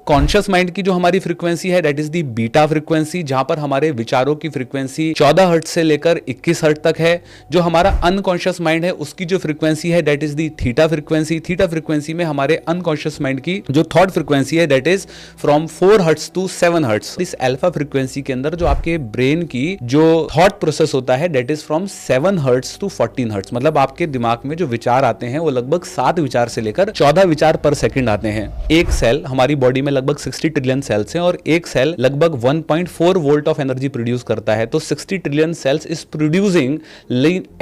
Conscious mind की जो हमारी फ्रीक्वेंसी है that is the beta frequency, जहां पर हमारे विचारों की फ्रीक्वेंसी 14 हर्ट्ज से लेकर 21 हर्ट्ज तक है। जो हमारा अनकॉन्शियस माइंड है उसकी जो फ्रीक्वेंसी है that is the theta frequency. Theta frequency में हमारे अनकॉन्शियस माइंड की जो थॉट फ्रीक्वेंसी है that is from 4 hertz to 7 hertz. इस अल्फा फ्रीक्वेंसी के अंदर जो आपके ब्रेन की जो थॉट प्रोसेस होता है that is from 7 hertz to 14 hertz. मतलब आपके दिमाग में जो विचार आते हैं वो लगभग 7 विचार से लेकर 14 विचार पर सेकंड आते हैं। एक सेल हमारी बॉडी में लगभग 60 ट्रिलियन सेल्स हैं और एक सेल लगभग 1.4 वोल्ट ऑफ एनर्जी प्रोड्यूस करता है। तो 60 trillion cells is producing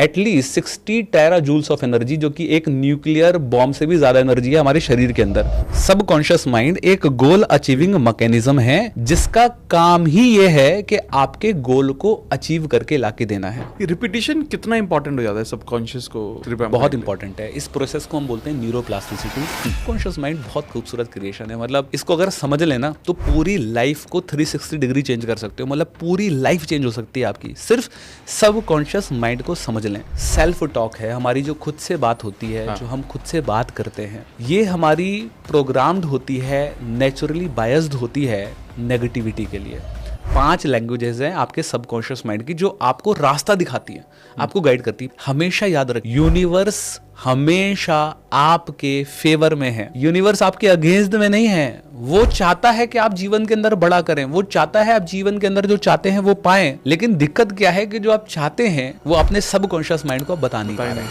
at least 60 tera joules of energy, जो कि एक न्यूक्लियर बॉम्ब से भी ज्यादा एनर्जी है हमारे शरीर के अंदर। सबकॉन्शियस माइंड एक गोल अचीविंग मैकेनिज्म है जिसका काम ही यह है कि आपके गोल को अचीव करके लाके देना है। रिपीटिशन कितना इंपॉर्टेंट हो जाता है सबकॉन्शियस को? बहुत इंपॉर्टेंट है। इस प्रोसेस को हम बोलते हैं न्यूरोप्लास्टिसिटी। कॉन्शियस माइंड बहुत खूबसूरत क्रिएशन है। मतलब इसको अगर समझ लेना तो पूरी लाइफ को 360 डिग्री चेंज कर सकते हो। मतलब पूरी लाइफ चेंज हो सकती है आपकी, सिर्फ सबकॉन्शियस माइंड को समझ लें। सेल्फ टॉक है हमारी, जो खुद से बात होती है, जो हम खुद से बात करते हैं, ये हमारी प्रोग्राम्ड होती है, नेचुरली बायस्ड होती है नेगेटिविटी के लिए। 5 लैंग्वेजेस हैं आपके सबकॉन्शियस माइंड की जो आपको रास्ता दिखाती है, आपको गाइड करती है। हमेशा याद रख, यूनिवर्स हमेशा आपके फेवर में है। यूनिवर्स आपके अगेंस्ट में नहीं है। वो चाहता है कि आप जीवन के अंदर बड़ा करें, वो चाहता है आप जीवन के अंदर जो चाहते हैं वो पाएं। लेकिन दिक्कत क्या है कि जो आप चाहते हैं वो अपने सबकॉन्शियस माइंड को बता नहीं पा रहे हैं।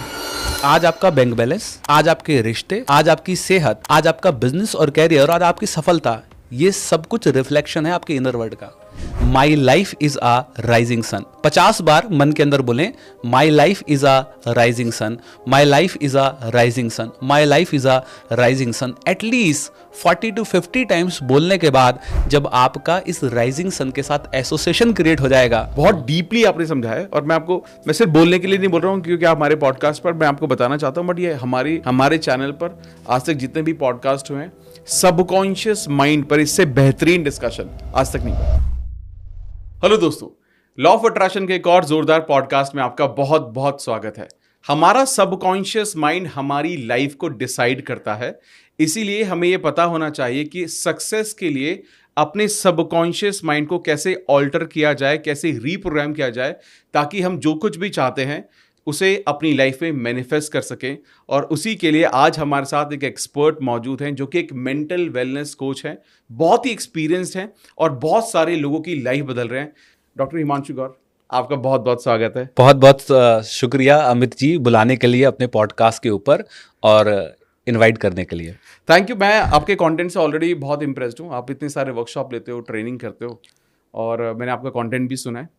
आज आपका बैंक बैलेंस, आज आपके रिश्ते, आज आपकी सेहत, आज आपका बिजनेस और कैरियर और आपकी सफलता, ये सब कुछ रिफ्लेक्शन है आपके इनर वर्ल्ड का। My life is a rising sun. 50 बार मन के अंदर बोलें, my life is a rising sun, my life is a rising sun, my life is a rising sun. At least 40 to 50 times बोलने के बाद जब आपका इस राइजिंग सन के साथ एसोसिएशन क्रिएट हो जाएगा। बहुत डीपली आपने समझा है और मैं सिर्फ बोलने के लिए नहीं बोल रहा हूँ, क्योंकि आप हमारे पॉडकास्ट पर मैं आपको बताना चाहता हूँ, बट ये हमारे चैनल पर आज तक जितने भी पॉडकास्ट हुए हैं सबकॉन्शियस माइंड पर, इससे बेहतरीन डिस्कशन आज तक नहीं हुआ। हेलो दोस्तों, लॉ ऑफ अट्रैक्शन के एक और जोरदार पॉडकास्ट में आपका बहुत बहुत स्वागत है। हमारा सबकॉन्शियस माइंड हमारी लाइफ को डिसाइड करता है, इसीलिए हमें यह पता होना चाहिए कि सक्सेस के लिए अपने सबकॉन्शियस माइंड को कैसे ऑल्टर किया जाए, कैसे रीप्रोग्राम किया जाए, ताकि हम जो कुछ भी चाहते हैं उसे अपनी लाइफ में मैनिफेस्ट कर सकें। और उसी के लिए आज हमारे साथ एक एक्सपर्ट मौजूद हैं जो कि एक मेंटल वेलनेस कोच हैं, बहुत ही एक्सपीरियंस्ड हैं और बहुत सारे लोगों की लाइफ बदल रहे हैं। डॉक्टर हिमांशु गौर, आपका बहुत बहुत स्वागत है। बहुत बहुत शुक्रिया अमित जी, बुलाने के लिए अपने पॉडकास्ट के ऊपर और इनवाइट करने के लिए। Thank you. मैं आपके कंटेंट से ऑलरेडी बहुत इंप्रेस्ड हूँ। आप इतने सारे वर्कशॉप लेते हो, ट्रेनिंग करते हो और मैंने आपका कंटेंट भी सुना है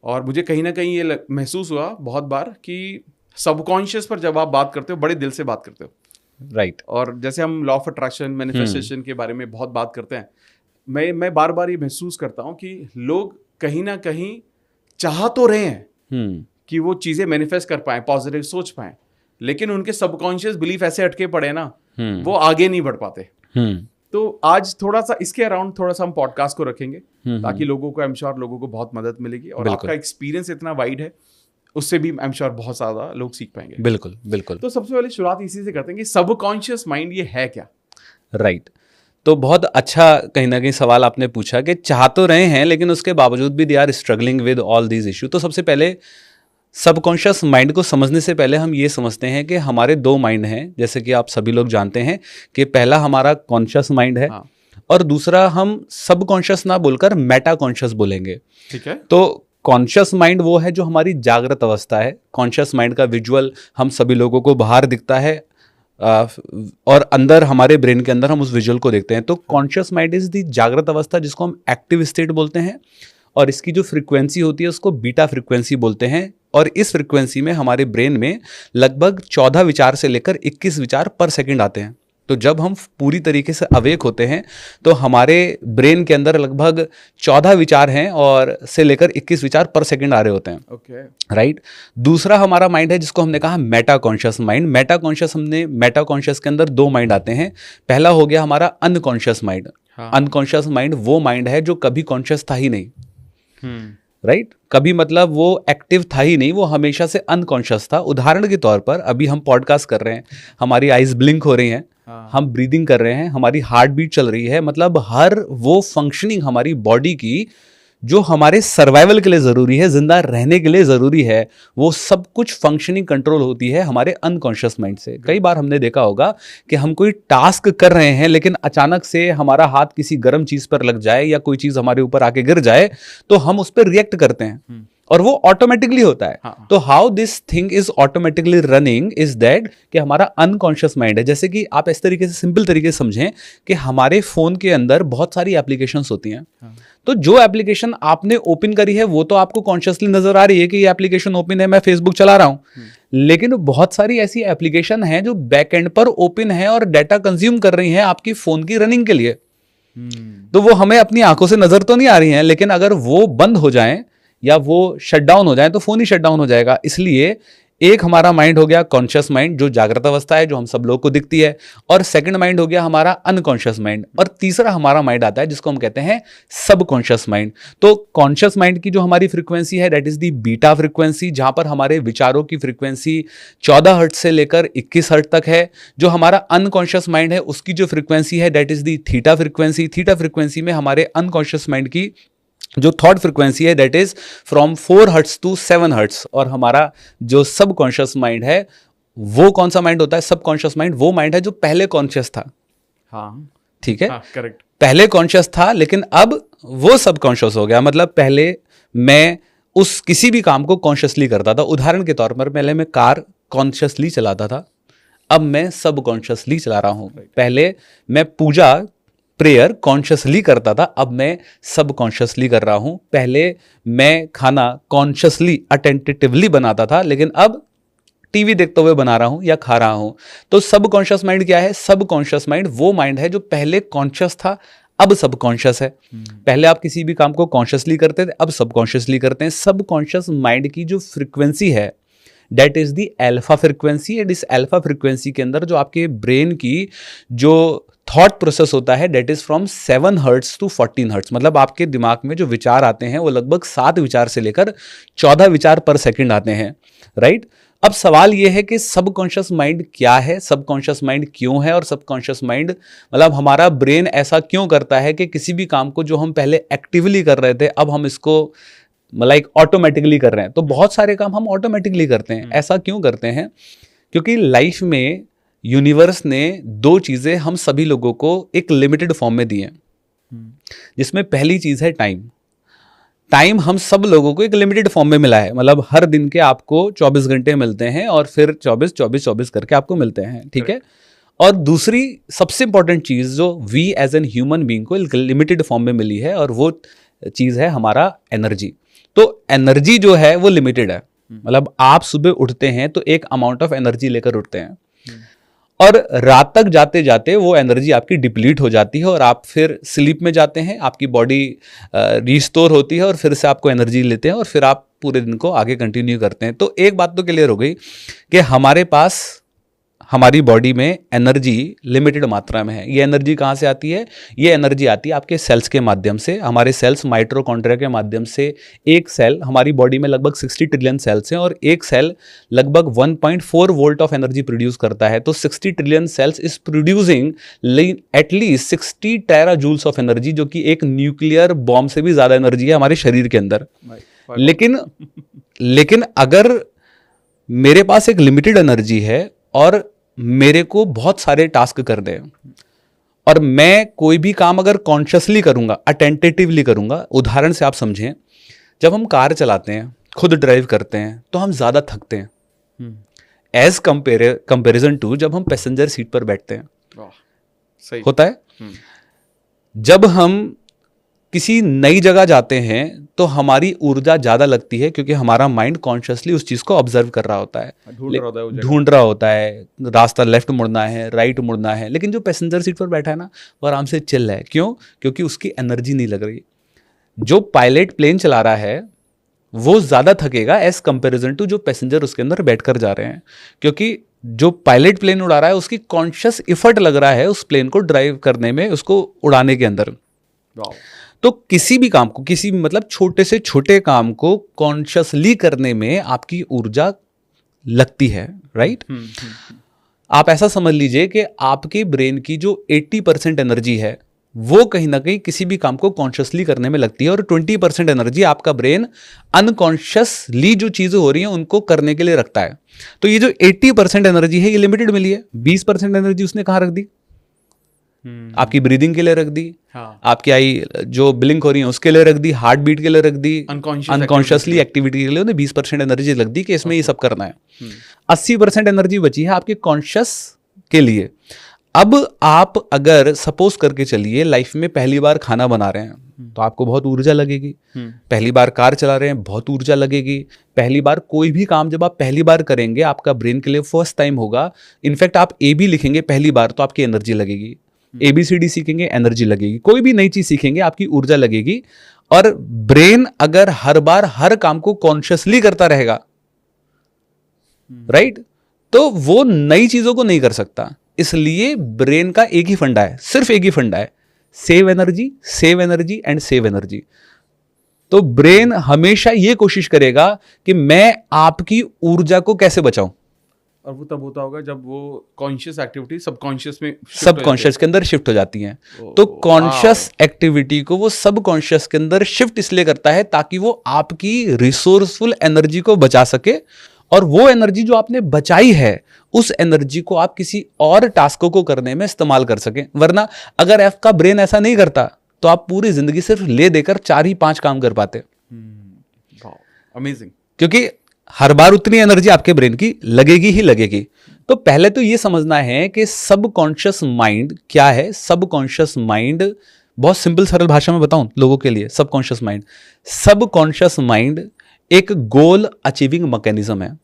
और मुझे कहीं ना कहीं ये महसूस हुआ बहुत बार कि सबकॉन्शियस पर जब आप बात करते हो बड़े दिल से बात करते हो, राइट। और जैसे हम लॉ ऑफ अट्रैक्शन, मैनिफेस्टेशन के बारे में बहुत बात करते हैं, मैं बार बार ये महसूस करता हूँ कि लोग कहीं ना कहीं चाह तो रहे हैं कि वो चीज़ें मैनिफेस्ट कर पाएं, पॉजिटिव सोच पाएं, लेकिन उनके सबकॉन्शियस बिलीफ ऐसे अटके पड़े ना, वो आगे नहीं बढ़ पाते। तो आज थोड़ा सा इसके अराउंड थोड़ा सा हम पॉडकास्ट को रखेंगे ताकि लोगों को, आई एम श्योर लोगों को बहुत मदद मिलेगी और आपका एक्सपीरियंस इतना वाइड है, उससे भी आई एम श्योर बहुत ज्यादा लोग सीख पाएंगे। बिल्कुल बिल्कुल। तो सबसे पहले शुरुआत इसी से करते हैं कि सबकॉन्शियस माइंड ये है क्या? राइट। तो बहुत अच्छा कहीं ना कहीं सवाल आपने पूछा कि चाह तो रहे हैं लेकिन उसके बावजूद भी they are struggling with all these issue. तो सबसे पहले सबकॉन्शियस माइंड को समझने से पहले हम ये समझते हैं कि हमारे 2 माइंड हैं, जैसे कि आप सभी लोग जानते हैं कि पहला हमारा कॉन्शियस माइंड है और दूसरा हम सबकॉन्शियस ना बोलकर मेटा कॉन्शियस बोलेंगे। ठीक है। तो कॉन्शियस माइंड वो है जो हमारी जागृत अवस्था है। कॉन्शियस माइंड का विजुअल हम सभी लोगों को बाहर दिखता है और अंदर हमारे ब्रेन के अंदर हम उस विजुअल को देखते हैं। तो कॉन्शियस माइंड इज दी जागृत अवस्था जिसको हम एक्टिव स्टेट बोलते हैं और इसकी जो फ्रीक्वेंसी होती है उसको बीटा फ्रीक्वेंसी बोलते हैं। और इस फ्रीक्वेंसी में हमारे ब्रेन में लगभग 14 विचार से लेकर 21 विचार पर सेकंड आते हैं। तो जब हम पूरी तरीके से अवेक होते हैं तो हमारे ब्रेन के अंदर लगभग 14 विचार हैं और से लेकर 21 विचार पर सेकंड आ रहे होते हैं। Okay, right. दूसरा हमारा माइंड है जिसको हमने कहा Meta conscious mind. Meta conscious के अंदर 2 माइंड आते हैं। पहला हो गया हमारा अनकॉन्शियस माइंड। अनकॉन्शियस माइंड वो माइंड है जो कभी कॉन्शियस था ही नहीं, राइट। कभी मतलब वो एक्टिव था ही नहीं, वो हमेशा से अनकॉन्शियस था। उदाहरण के तौर पर अभी हम पॉडकास्ट कर रहे हैं, हमारी आईज ब्लिंक हो रही हैं, हम ब्रीदिंग कर रहे हैं, हमारी हार्ट बीट चल रही है, मतलब हर वो फंक्शनिंग हमारी बॉडी की जो हमारे सर्वाइवल के लिए ज़रूरी है, जिंदा रहने के लिए ज़रूरी है, वो सब कुछ फंक्शनिंग कंट्रोल होती है हमारे अनकॉन्शियस माइंड से। कई बार हमने देखा होगा कि हम कोई टास्क कर रहे हैं, लेकिन अचानक से हमारा हाथ किसी गर्म चीज़ पर लग जाए या कोई चीज़ हमारे ऊपर आके गिर जाए तो हम उस पर रिएक्ट करते हैं और वो ऑटोमेटिकली होता है। तो how this thing is automatically running is that कि हमारा अनकॉन्शियस माइंड है। जैसे कि आप इस तरीके से सिंपल तरीके से समझें कि हमारे फोन के अंदर बहुत सारी एप्लीकेशंस होती हैं। तो जो एप्लीकेशन आपने ओपन करी है वो तो आपको कॉन्शियसली नजर आ रही है कि ये एप्लीकेशन ओपन है, मैं फेसबुक चला रहा हूं, लेकिन बहुत सारी ऐसी एप्लीकेशन हैं जो बैक एंड पर ओपन है और डाटा कंज्यूम कर रही हैं आपकी फोन की रनिंग के लिए। तो वो हमें अपनी आंखों से नजर तो नहीं आ रही हैं, लेकिन अगर वो बंद हो जाएं या वो शट डाउन हो जाए तो फोन ही शट डाउन हो जाएगा। इसलिए एक हमारा माइंड हो गया कॉन्शियस माइंड, जो जागृत अवस्था है, जो हम सब लोग को दिखती है, और सेकंड माइंड हो गया हमारा अनकॉन्शियस माइंड, और तीसरा हमारा माइंड आता है जिसको हम कहते हैं सबकॉन्शियस माइंड। तो कॉन्शियस माइंड की जो हमारी फ्रीक्वेंसी है that is the beta frequency, जहां पर हमारे विचारों की फ्रीक्वेंसी 14 हर्ट्ज से लेकर 21 हर्ट्ज तक है। जो हमारा अनकॉन्शियस माइंड है उसकी जो फ्रीक्वेंसी है that is the theta frequency. Theta frequency में हमारे अनकॉन्शियस माइंड की जो थॉट फ्रीक्वेंसी है that is from 4 hertz to 7 hertz. और हमारा जो सबकॉन्शियस माइंड है वो कौन सा माइंड होता है? सबकॉन्शियस माइंड वो माइंड है जो पहले कॉन्शियस था। हाँ, ठीक है, करेक्ट। पहले कॉन्शियस था लेकिन अब वो सबकॉन्शियस हो गया। मतलब पहले मैं उस किसी भी काम को कॉन्शियसली करता था। उदाहरण के तौर पर पहले मैं कार कॉन्शियसली चलाता था, अब मैं सबकॉन्शियसली चला रहा हूं। पहले मैं पूजा प्रेयर कॉन्शियसली करता था, अब मैं सबकॉन्शियसली कर रहा हूं। पहले मैं खाना कॉन्शियसली अटेंटिवली बनाता था, लेकिन अब टीवी देखते हुए बना रहा हूं या खा रहा हूं। तो सबकॉन्शियस माइंड क्या है? सबकॉन्शियस माइंड वो माइंड है जो पहले कॉन्शियस था अब सबकॉन्शियस है। पहले आप किसी भी काम को कॉन्शियसली करते थे, अब सबकॉन्शियसली करते हैं। सबकॉन्शियस माइंड की जो फ्रीक्वेंसी है that is the alpha frequency. And इस अल्फा फ्रीक्वेंसी के अंदर जो आपके ब्रेन की जो थॉट प्रोसेस होता है that is from 7 hertz to 14 hertz. मतलब आपके दिमाग में जो विचार आते हैं वो लगभग 7 विचार से लेकर 14 विचार पर सेकंड आते हैं, राइट? अब सवाल ये है कि सबकॉन्शियस माइंड क्या है, सबकॉन्शियस माइंड क्यों है, और सबकॉन्शियस माइंड मतलब हमारा ब्रेन ऐसा क्यों करता है कि किसी भी काम को जो हम पहले एक्टिवली कर रहे थे अब हम इसको लाइक ऑटोमेटिकली कर रहे हैं। तो बहुत सारे काम हम ऑटोमेटिकली करते हैं। ऐसा क्यों करते हैं? क्योंकि लाइफ में यूनिवर्स ने 2 चीजें हम सभी लोगों को एक लिमिटेड फॉर्म में दी हैं, जिसमें पहली चीज है टाइम। टाइम हम सब लोगों को एक लिमिटेड फॉर्म में मिला है। मतलब हर दिन के आपको 24 घंटे मिलते हैं और फिर 24 करके आपको मिलते हैं, ठीक है? और दूसरी सबसे इंपॉर्टेंट चीज जो we as an human being को एक लिमिटेड फॉर्म में मिली है, और वो चीज है हमारा एनर्जी। तो एनर्जी जो है वो लिमिटेड है। मतलब आप सुबह उठते हैं तो एक अमाउंट ऑफ एनर्जी लेकर उठते हैं, और रात तक जाते जाते वो एनर्जी आपकी डिप्लीट हो जाती है और आप फिर स्लीप में जाते हैं, आपकी बॉडी रिस्टोर होती है और फिर से आपको एनर्जी लेते हैं और फिर आप पूरे दिन को आगे कंटिन्यू करते हैं। तो एक बात तो क्लियर हो गई कि हमारे पास हमारी बॉडी में एनर्जी लिमिटेड मात्रा में है। ये एनर्जी कहाँ से आती है? ये एनर्जी आती है आपके सेल्स के माध्यम से। हमारे सेल्स माइटोकॉन्ड्रिया के माध्यम से, एक सेल हमारी बॉडी में लगभग 60 ट्रिलियन सेल्स हैं और एक सेल लगभग 1.4 वोल्ट ऑफ एनर्जी प्रोड्यूस करता है। तो 60 trillion cells is producing at least 60 tera joules of energy, जो कि एक न्यूक्लियर बॉम्ब से भी ज्यादा एनर्जी है हमारे शरीर के अंदर। लेकिन अगर मेरे पास एक लिमिटेड एनर्जी है और मेरे को बहुत सारे टास्क कर दे, और मैं कोई भी काम अगर कॉन्शियसली करूंगा, अटेंटिवली करूंगा, उदाहरण से आप समझें, जब हम कार चलाते हैं, खुद ड्राइव करते हैं, तो हम ज्यादा थकते हैं एज कंपेरिजन टू जब हम पैसेंजर सीट पर बैठते हैं। सही होता है। जब हम किसी नई जगह जाते हैं तो हमारी ऊर्जा ज्यादा लगती है क्योंकि हमारा माइंड कॉन्शियसली उस चीज को ऑब्जर्व कर रहा होता है, ढूंढ रहा होता है, रास्ता लेफ्ट मुड़ना है, राइट मुड़ना है। लेकिन जो पैसेंजर सीट पर बैठा है ना, वो आराम से चिल है। क्यों? क्योंकि उसकी एनर्जी नहीं लग रही। जो पायलट प्लेन चला रहा है वो ज्यादा थकेगा एज कंपेरिजन टू जो पैसेंजर उसके अंदर बैठकर जा रहे हैं, क्योंकि जो पायलट प्लेन उड़ा रहा है उसकी कॉन्शियस एफर्ट लग रहा है उस प्लेन को ड्राइव करने में, उसको उड़ाने के अंदर। तो किसी भी काम को, किसी भी मतलब छोटे से छोटे काम को कॉन्शियसली करने में आपकी ऊर्जा लगती है, राइट? आप ऐसा समझ लीजिए कि आपके ब्रेन की जो 80% एनर्जी है वो कहीं ना कहीं किसी भी काम को कॉन्शियसली करने में लगती है, और 20% एनर्जी आपका ब्रेन अनकॉन्शियसली जो चीजें हो रही हैं उनको करने के लिए रखता है। तो ये जो 80% एनर्जी है ये लिमिटेड मिली है, 20% एनर्जी उसने कहाँ रख दी? आपकी ब्रीदिंग के लिए रख दी, हाँ। आपकी आई जो ब्लिंक हो रही है उसके लिए रख दी, हार्ट बीट के लिए रख दी, अनकॉन्शियसली एक्टिविटी के लिए उन्हें 20% एनर्जी लग दी कि इसमें ये सब करना है। 80% एनर्जी बची है आपके कॉन्शियस के लिए। अब आप अगर सपोज करके चलिए लाइफ में पहली बार खाना बना रहे हैं तो आपको बहुत ऊर्जा लगेगी, पहली बार कार चला रहे हैं बहुत ऊर्जा लगेगी, पहली बार कोई भी काम जब आप पहली बार करेंगे आपका ब्रेन के लिए फर्स्ट टाइम होगा। इनफैक्ट आप ए बी लिखेंगे पहली बार तो आपकी एनर्जी लगेगी, ABCD सीखेंगे एनर्जी लगेगी, कोई भी नई चीज सीखेंगे आपकी ऊर्जा लगेगी। और ब्रेन अगर हर बार हर काम को कॉन्शियसली करता रहेगा, राइट, तो वो नई चीजों को नहीं कर सकता। इसलिए ब्रेन का एक ही फंडा है, सिर्फ एक ही फंडा है, save energy, save energy and save energy. तो ब्रेन हमेशा ये कोशिश करेगा कि मैं आपकी ऊर्जा को कैसे बचाऊं। और वो तब होता होगा जब वो कॉन्शियस एक्टिविटी सबकॉन्शियस में सबकॉन्शियस के अंदर शिफ्ट हो जाती हैं। तो कॉन्शियस एक्टिविटी को वो सबकॉन्शियस के अंदर शिफ्ट इसलिए करता है ताकि वो आपकी रिसोर्सफुल एनर्जी को बचा सके, और वो एनर्जी जो आपने बचाई है उस एनर्जी को आप किसी और टास्कों को करने में इस्तेमाल कर सकें। वरना अगर आपका ब्रेन ऐसा नहीं करता तो आप पूरी जिंदगी सिर्फ ले देकर 4 ही 5 काम कर पाते। अमेजिंग। क्योंकि हर बार उतनी एनर्जी आपके ब्रेन की लगेगी ही लगेगी। तो पहले तो ये समझना है कि सबकॉन्शियस माइंड क्या है। सबकॉन्शियस माइंड बहुत सिंपल सरल भाषा में बताऊं लोगों के लिए, सबकॉन्शियस माइंड एक गोल अचीविंग मैकेनिज्म है।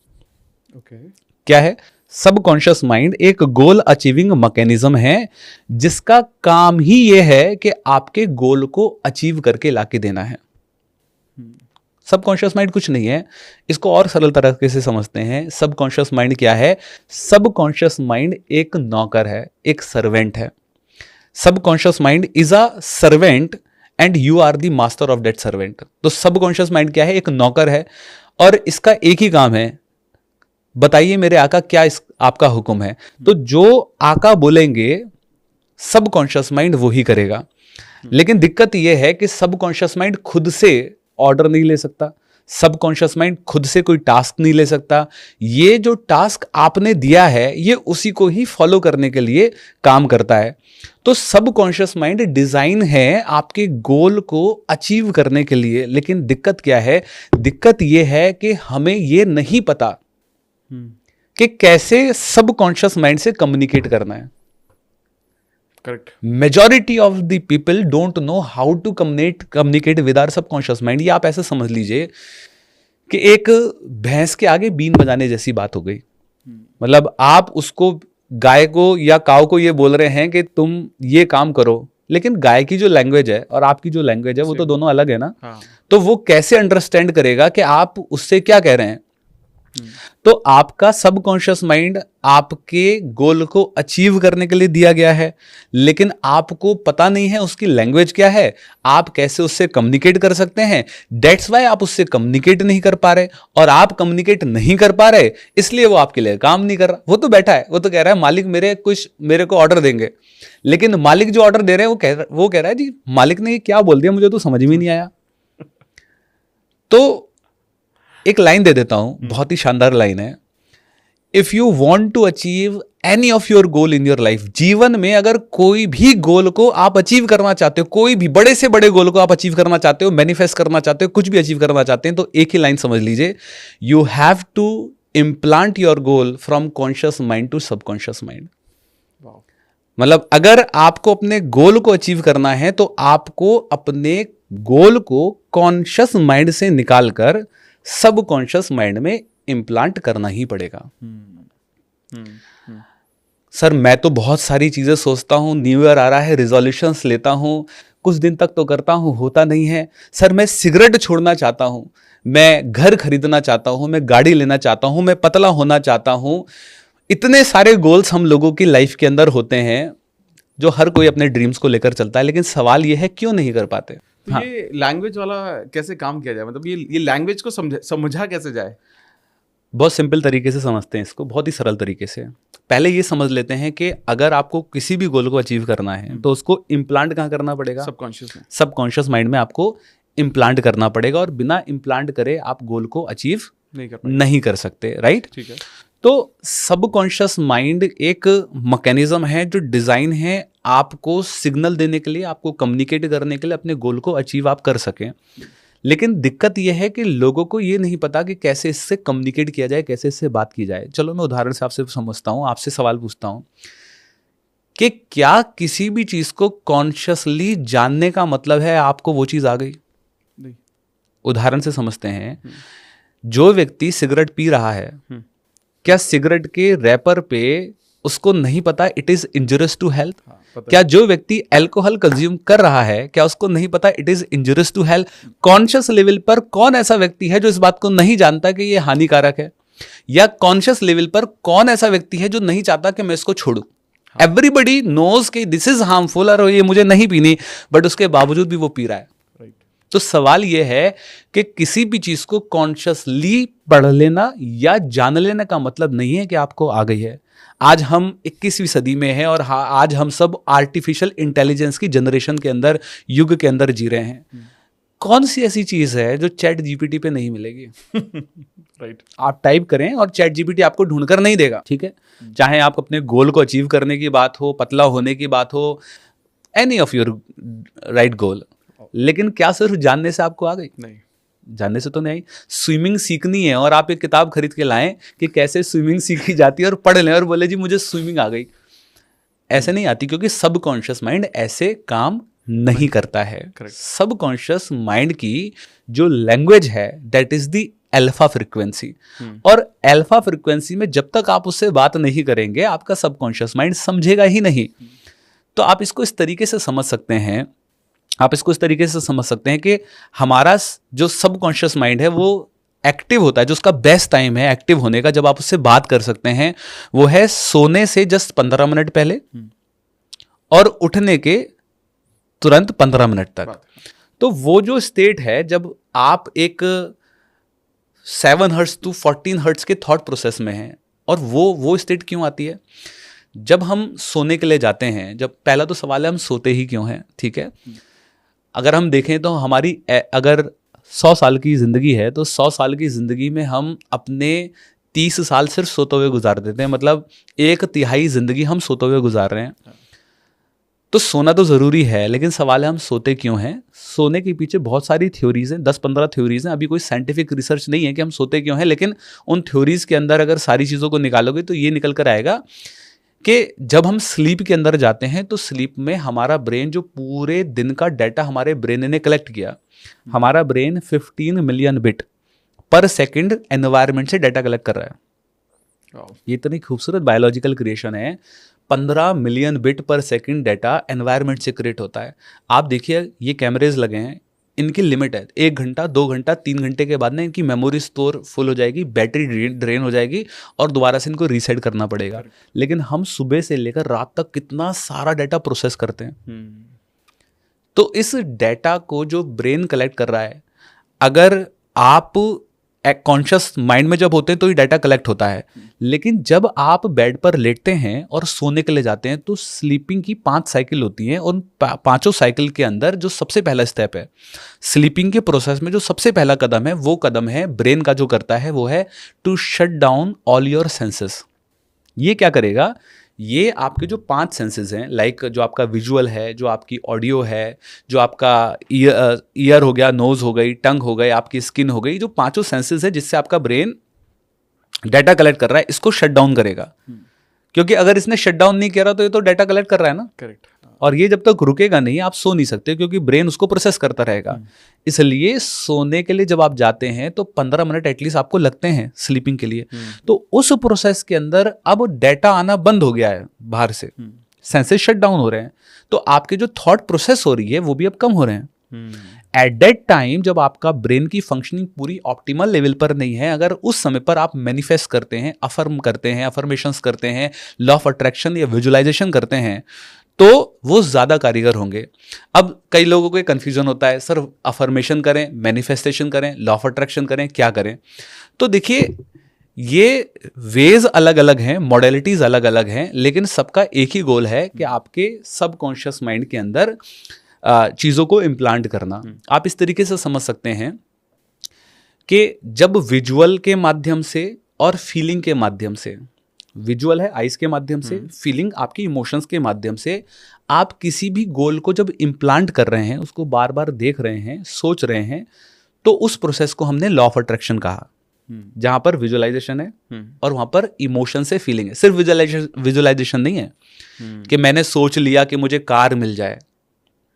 क्या है? सबकॉन्शियस माइंड एक गोल अचीविंग मैकेनिज्म है जिसका काम ही यह है कि आपके गोल को अचीव करके लाके देना है। सबकॉन्शियस माइंड कुछ नहीं है, इसको और सरल तरीके से समझते हैं। सबकॉन्शियस माइंड क्या है? सबकॉन्शियस माइंड एक नौकर है, एक सर्वेंट है। Subconscious mind is a servant and you are the master of that servant. तो सबकॉन्शियस माइंड क्या है? एक नौकर है और इसका एक ही काम है, बताइए मेरे आका क्या आपका हुक्म है। तो जो आका बोलेंगे सबकॉन्शियस माइंड वो ही करेगा। लेकिन दिक्कत यह है कि सबकॉन्शियस माइंड खुद से ऑर्डर नहीं ले सकता, सबकॉन्शियस माइंड खुद से कोई टास्क नहीं ले सकता। ये जो टास्क आपने दिया है ये उसी को ही फॉलो करने के लिए काम करता है। तो सबकॉन्शियस माइंड डिजाइन है आपके गोल को अचीव करने के लिए। लेकिन दिक्कत क्या है? दिक्कत यह है कि हमें यह नहीं पता कि कैसे सबकॉन्शियस माइंड से कम्युनिकेट करना है। Correct. Majority of the people don't know how to communicate with our subconscious mind. ये आप ऐसे समझ लीजिए कि एक भैंस के आगे बीन बजाने जैसी बात हो गई। मतलब आप उसको, गाय को या काऊ को ये बोल रहे हैं कि तुम ये काम करो, लेकिन गाय की जो लैंग्वेज है और आपकी जो लैंग्वेज है वो तो दोनों अलग है ना। हाँ। तो वो कैसे अंडरस्टैंड करेगा कि आप उससे क्या कह रहे हैं? तो आपका सबकॉन्शियस माइंड आपके गोल को अचीव करने के लिए दिया गया है, लेकिन आपको पता नहीं है उसकी लैंग्वेज क्या है, आप कैसे उससे कम्युनिकेट कर सकते हैं। दैट्स वाई आप उससे कम्युनिकेट नहीं कर पा रहे, और आप कम्युनिकेट नहीं कर पा रहे इसलिए वो आपके लिए काम नहीं कर रहा। वो तो बैठा है, वो तो कह रहा है मालिक मेरे को ऑर्डर देंगे, लेकिन मालिक जो ऑर्डर दे रहे हैं वो कह रहा है जी मालिक ने क्या बोल दिया मुझे तो समझ में नहीं आया। तो एक लाइन दे देता हूं, बहुत ही शानदार लाइन है। If you want to achieve any of your goal in your life, जीवन में अगर कोई भी गोल को आप अचीव करना चाहते हो, कोई भी बड़े से बड़े गोल को आप अचीव करना चाहते हो, मैनिफेस्ट करना चाहते हो, कुछ भी अचीव करना चाहते हैं, तो एक ही लाइन समझ लीजिए, you have to implant your goal from conscious mind to subconscious mind. मतलब अगर आपको अपने गोल को अचीव करना है तो आपको अपने गोल को कॉन्शियस माइंड से निकालकर सबकॉन्शियस माइंड में इंप्लांट करना ही पड़ेगा। सर मैं तो बहुत सारी चीजें सोचता हूं, न्यू ईयर आ रहा है, रिजोल्यूशंस लेता हूं, कुछ दिन तक तो करता हूं, होता नहीं है। सर मैं सिगरेट छोड़ना चाहता हूं, मैं घर खरीदना चाहता हूं, मैं गाड़ी लेना चाहता हूं, मैं पतला होना चाहता हूं। इतने सारे गोल्स हम लोगों की लाइफ के अंदर होते हैं जो हर कोई अपने ड्रीम्स को लेकर चलता है, लेकिन सवाल यह है क्यों नहीं कर पाते। तो ये लैंग्वेज वाला कैसे काम किया जाए? मतलब ये लैंग्वेज को समझा कैसे जाए? बहुत सिंपल तरीके से समझते हैं इसको, बहुत ही सरल तरीके से। पहले ये समझ लेते हैं कि अगर आपको किसी भी गोल को अचीव करना है तो उसको इम्प्लांट कहाँ करना पड़ेगा? सबकॉन्शियस माइंड में आपको इम्प्लांट करना पड़ेगा, और बिना इम्प्लांट करे आप गोल को अचीव नहीं कर सकते, राइट? ठीक है। तो सबकॉन्शियस माइंड एक मैकेनिज्म है जो डिज़ाइन है आपको सिग्नल देने के लिए, आपको कम्युनिकेट करने के लिए, अपने गोल को अचीव आप कर सकें। लेकिन दिक्कत यह है कि लोगों को ये नहीं पता कि कैसे इससे कम्युनिकेट किया जाए, कैसे इससे बात की जाए। चलो मैं उदाहरण से आपसे समझता हूँ, आपसे सवाल पूछता हूँ कि क्या किसी भी चीज़ को कॉन्शियसली जानने का मतलब है आपको वो चीज़ आ गई? नहीं। उदाहरण से समझते हैं, जो व्यक्ति सिगरेट पी रहा है, क्या सिगरेट के रैपर पे उसको नहीं पता it is injurious to health? क्या जो व्यक्ति अल्कोहल कंज्यूम कर रहा है, क्या उसको नहीं पता it is injurious to health? Conscious level पर कौन ऐसा व्यक्ति है जो इस बात को नहीं जानता कि ये हानिकारक है? या कॉन्शियस लेवल पर कौन ऐसा व्यक्ति है जो नहीं चाहता कि मैं इसको छोड़ूं? एवरीबडी नोज कि दिस इज हार्मफुल और ये मुझे नहीं पीनी, बट उसके बावजूद भी वो पी रहा है। तो सवाल यह है कि किसी भी चीज को कॉन्शियसली पढ़ लेना या जान लेने का मतलब नहीं है कि आपको आ गई है। आज हम 21वीं सदी में हैं और आज हम सब आर्टिफिशियल इंटेलिजेंस की जनरेशन के अंदर, युग के अंदर जी रहे हैं। कौन सी ऐसी चीज है जो चैट जीपीटी पे नहीं मिलेगी? राइट। आप टाइप करें और चैट जीपीटी आपको ढूंढकर नहीं देगा, ठीक है? चाहे आप अपने गोल को अचीव करने की बात हो, पतला होने की बात हो, any of your right goal. लेकिन क्या सिर्फ जानने से आपको आ गई? नहीं, जानने से तो नहीं। स्विमिंग सीखनी है और आप एक किताब खरीद के लाएं कि कैसे स्विमिंग सीखी जाती है और पढ़ लें और बोले जी मुझे स्विमिंग आ गई। ऐसे नहीं आती, क्योंकि सबकॉन्शियस माइंड ऐसे काम नहीं करता है। सबकॉन्शियस माइंड की जो लैंग्वेज है that is the alpha frequency, और अल्फा फ्रीक्वेंसी में जब तक आप उससे बात नहीं करेंगे आपका सबकॉन्शियस माइंड समझेगा ही नहीं। तो आप इसको इस तरीके से समझ सकते हैं, कि हमारा जो सबकॉन्शियस माइंड है वो एक्टिव होता है, जो उसका बेस्ट टाइम है एक्टिव होने का, जब आप उससे बात कर सकते हैं, वो है सोने से जस्ट 15 मिनट पहले और उठने के तुरंत 15 मिनट तक। तो वो जो स्टेट है जब आप एक 7 हर्ट्ज टू 14 हर्ट्ज के थॉट प्रोसेस में हैं, और वो स्टेट क्यों आती है? जब हम सोने के लिए जाते हैं, जब पहला तो सवाल है हम सोते ही क्यों हैं, ठीक है? अगर हम देखें तो हमारी अगर 100 साल की ज़िंदगी है तो 100 साल की ज़िंदगी में हम अपने 30 साल सिर्फ सोते हुए गुजार देते हैं, मतलब 1/3 ज़िंदगी हम सोते हुए गुजार रहे हैं। तो सोना तो ज़रूरी है, लेकिन सवाल है हम सोते क्यों हैं? सोने के पीछे बहुत सारी थ्योरीज़ हैं, 10-15 थ्योरीज़ हैं। अभी कोई साइंटिफिक रिसर्च नहीं है कि हम सोते क्यों हैं, लेकिन उन थ्योरीज़ के अंदर अगर सारी चीज़ों को निकालोगे तो ये निकल कर आएगा कि जब हम स्लीप के अंदर जाते हैं तो स्लीप में हमारा ब्रेन जो पूरे दिन का डाटा हमारे ब्रेन ने कलेक्ट किया, हमारा ब्रेन 15 मिलियन बिट पर सेकंड एनवायरनमेंट से डाटा कलेक्ट कर रहा है। ये इतनी खूबसूरत बायोलॉजिकल क्रिएशन है। 15 मिलियन बिट पर सेकंड डाटा एनवायरनमेंट से क्रिएट होता है। आप देखिए ये कैमरेज लगे हैं, इनकी लिमिट है 1 घंटा 2 घंटा 3 घंटे के बाद ना इनकी मेमोरी स्टोर फुल हो जाएगी, बैटरी ड्रेन हो जाएगी और दोबारा से इनको रीसेट करना पड़ेगा। लेकिन हम सुबह से लेकर रात तक कितना सारा डाटा प्रोसेस करते हैं। तो इस डाटा को जो ब्रेन कलेक्ट कर रहा है, अगर आप कॉन्शियस माइंड में जब होते हैं तो ये डाटा कलेक्ट होता है, लेकिन जब आप बेड पर लेटते हैं और सोने के लिए जाते हैं तो स्लीपिंग की 5 साइकिल होती हैं। उन 5 साइकिल के अंदर जो सबसे पहला स्टेप है स्लीपिंग के प्रोसेस में, जो सबसे पहला कदम है, वो कदम है ब्रेन का जो करता है वो है to shut down all your senses. ये क्या करेगा? ये आपके जो 5 सेंसेस हैं, लाइक जो आपका विजुअल है, जो आपकी ऑडियो है, जो आपका ईयर हो गया, नोज हो गई, टंग हो गई, आपकी स्किन हो गई, जो 5 सेंसेस है जिससे आपका ब्रेन डाटा कलेक्ट कर रहा है, इसको शट डाउन करेगा। क्योंकि अगर इसने शट डाउन नहीं किया तो ये तो डाटा कलेक्ट कर रहा है ना। करेक्ट। और ये जब तक रुकेगा नहीं आप सो नहीं सकते, क्योंकि ब्रेन उसको प्रोसेस करता रहेगा। इसलिए सोने के लिए जब आप जाते हैं तो 15 मिनट एटलीस्ट आपको लगते हैं स्लीपिंग के लिए। तो उस प्रोसेस के अंदर अब डाटा आना बंद हो गया है बाहर से, सेंसेस शट डाउन हो रहे हैं, तो आपके जो थॉट प्रोसेस हो रही है वो भी अब कम हो रहे हैं। एट दैट टाइम जब आपका ब्रेन की फंक्शनिंग पूरी ऑप्टिमल लेवल पर नहीं है, अगर उस समय पर आप मैनिफेस्ट करते हैं, अफर्म करते हैं, अफर्मेशंस करते हैं, लॉ ऑफ अट्रैक्शन या विजुअलाइजेशन करते हैं, तो वो ज़्यादा कारीगर होंगे। अब कई लोगों को कन्फ्यूजन होता है, सर अफर्मेशन करें, मैनिफेस्टेशन करें, लॉ ऑफ अट्रैक्शन करें, क्या करें? तो देखिए ये वेज अलग अलग हैं, मॉडलिटीज अलग अलग हैं, लेकिन सबका एक ही गोल है कि आपके सबकॉन्शियस माइंड के अंदर चीज़ों को इम्प्लांट करना। आप इस तरीके से समझ सकते हैं कि जब विजुअल के माध्यम से और फीलिंग के माध्यम से, विजुअल है आइज के माध्यम से, फीलिंग आपकी इमोशंस के माध्यम से, आप किसी भी गोल को जब इम्प्लांट कर रहे हैं, उसको बार बार देख रहे हैं, सोच रहे हैं, तो उस प्रोसेस को हमने लॉ ऑफ अट्रैक्शन कहा, जहां पर विजुअलाइजेशन है और वहां पर इमोशन से फीलिंग है। सिर्फ विजुअलाइजेशन नहीं है कि मैंने सोच लिया कि मुझे कार मिल जाए,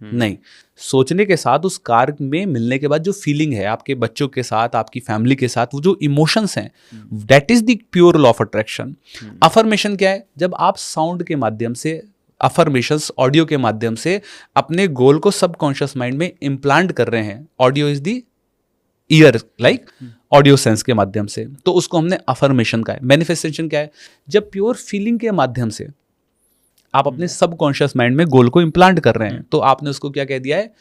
नहीं, सोचने के साथ उस कार में मिलने के बाद जो फीलिंग है आपके बच्चों के साथ, आपकी फैमिली के साथ, वो जो इमोशंस हैं, that is the pure law of attraction. Affirmation क्या है? जब आप साउंड के माध्यम से, अफर्मेशंस ऑडियो के माध्यम से अपने गोल को सबकॉन्शियस माइंड में इम्प्लांट कर रहे हैं। Audio is the year, like audio sense के माध्यम से, तो उसको हमने अफर्मेशन का है। मैनिफेस्टेशन क्या है? जब प्योर फीलिंग के माध्यम से आप अपने सबकॉन्शियस माइंड में गोल को इम्प्लांट कर रहे हैं, तो आपने उसको क्या कह दिया है?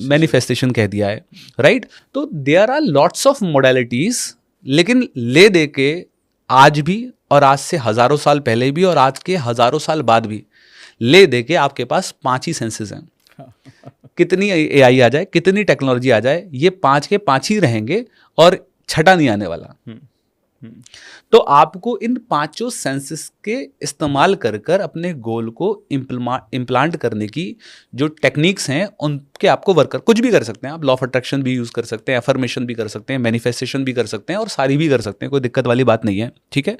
मैनिफेस्टेशन कह दिया है, राइट? तो there are lots of modalities, लेकिन ले दे के आज भी, और आज से हजारों साल पहले भी, और आज के हजारों साल बाद भी, ले दे के आपके पास 5 ही सेंसेस हैं। कितनी एआई आ जाए, कितनी टेक्नोलॉजी आ जाए, ये 5 के 5 ही रहेंगे और छठा नहीं आने वाला। तो आपको इन 5 सेंसेस के इस्तेमाल कर कर अपने गोल को इम्प्लांट करने की जो टेक्निक्स हैं, उनके आपको वर्कर कुछ भी कर सकते हैं। आप लॉ ऑफ अट्रैक्शन भी यूज कर सकते हैं, अफर्मेशन भी कर सकते हैं, मैनिफेस्टेशन भी कर सकते हैं, और सारी भी कर सकते हैं, कोई दिक्कत वाली बात नहीं है, ठीक है?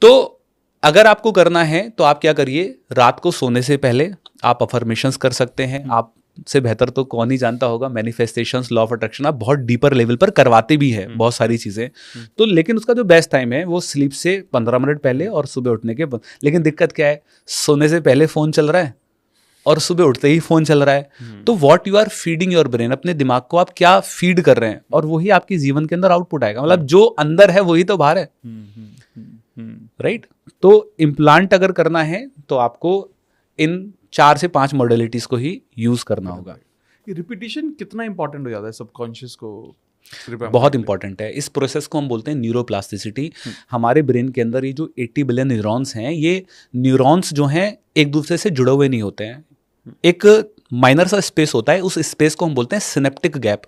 तो अगर आपको करना है तो आप क्या करिए, रात को सोने से पहले आप अफर्मेशंस कर सकते हैं। आप से बेहतर तो कौन ही जानता होगा मैनिफेस्टेशंस, लॉ ऑफ अट्रैक्शन, आप बहुत डीपर लेवल पर करवाते भी है बहुत सारी चीजें। तो लेकिन उसका जो बेस्ट टाइम है वो स्लीप से 15 मिनट पहले और सुबह उठने के बाद। लेकिन दिक्कत क्या है? सोने से पहले फोन चल रहा है और सुबह उठते ही फोन चल रहा है। तो what you are feeding your brain, अपने दिमाग को आप क्या फीड कर रहे हैं, और वही आपकी जीवन के अंदर आउटपुट आएगा। मतलब जो अंदर है वही तो बाहर है, राइट? तो इम्प्लांट अगर करना है तो आपको इन 4 से 5 मॉडलिटीज को ही यूज करना होगा। ये रिपीटिशन कितना इंपॉर्टेंट हो जाता है सबकॉन्शियस को? बहुत इंपॉर्टेंट है। इस प्रोसेस को हम बोलते हैं न्यूरोप्लास्टिसिटी। हमारे ब्रेन के अंदर ये जो 80 बिलियन न्यूरॉन्स हैं, ये न्यूरॉन्स जो हैं एक दूसरे से जुड़े हुए नहीं होते हैं। एक माइनर सा स्पेस होता है, उस स्पेस को हम बोलते हैं सिनेप्टिक गैप।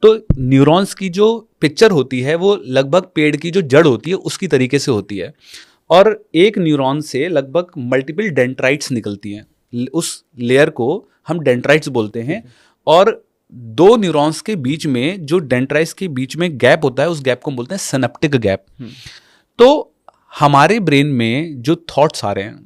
तो न्यूरॉन्स की जो पिक्चर होती है वो लगभग पेड़ की जो जड़ होती है उसकी तरीके से होती है, और एक न्यूरॉन से लगभग मल्टीपल डेंड्राइट्स निकलती हैं। उस लेयर को हम डेंड्राइट्स बोलते हैं, और 2 न्यूरॉन्स के बीच में जो डेंड्राइट्स के बीच में गैप होता है, उस गैप को हम बोलते हैं सिनेप्टिक गैप। तो हमारे ब्रेन में जो थॉट्स आ रहे हैं,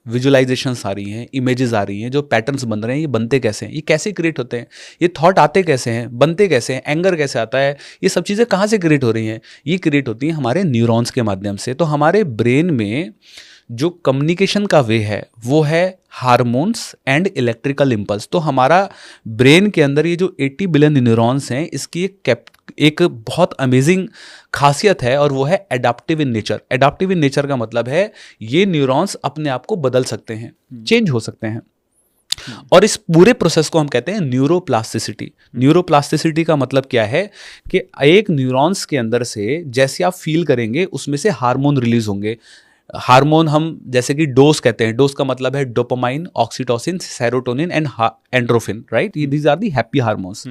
विजुअलाइजेशंस आ रही हैं, इमेजेस आ रही हैं, जो पैटर्न्स बन रहे हैं, ये बनते कैसे हैं? ये कैसे क्रिएट होते हैं? ये थॉट आते कैसे हैं? बनते कैसे हैं? एंगर कैसे आता है? ये सब चीज़ें कहाँ से क्रिएट हो रही हैं? ये क्रिएट होती हैं हमारे न्यूरॉन्स के माध्यम से। तो हमारे ब्रेन में जो कम्युनिकेशन का वे है वो है हार्मोन्स एंड इलेक्ट्रिकल इम्पल्स। तो हमारा ब्रेन के अंदर ये जो 80 बिलियन न्यूरॉन्स हैं, इसकी एक बहुत अमेजिंग खासियत है, और वो है adaptive in nature. Adaptive in nature का मतलब है ये न्यूरॉन्स अपने आप को बदल सकते हैं, चेंज हो सकते हैं, और इस पूरे प्रोसेस को हम कहते हैं न्यूरोप्लास्टिसिटी। न्यूरोप्लास्टिसिटी का मतलब क्या है कि एक न्यूरॉन्स के अंदर से जैसे आप फील करेंगे उसमें से हार्मोन रिलीज होंगे। हार्मोन हम जैसे कि डोज कहते हैं, डोज का मतलब है dopamine, oxytocin, serotonin and endorphin, right? These are the happy hormones.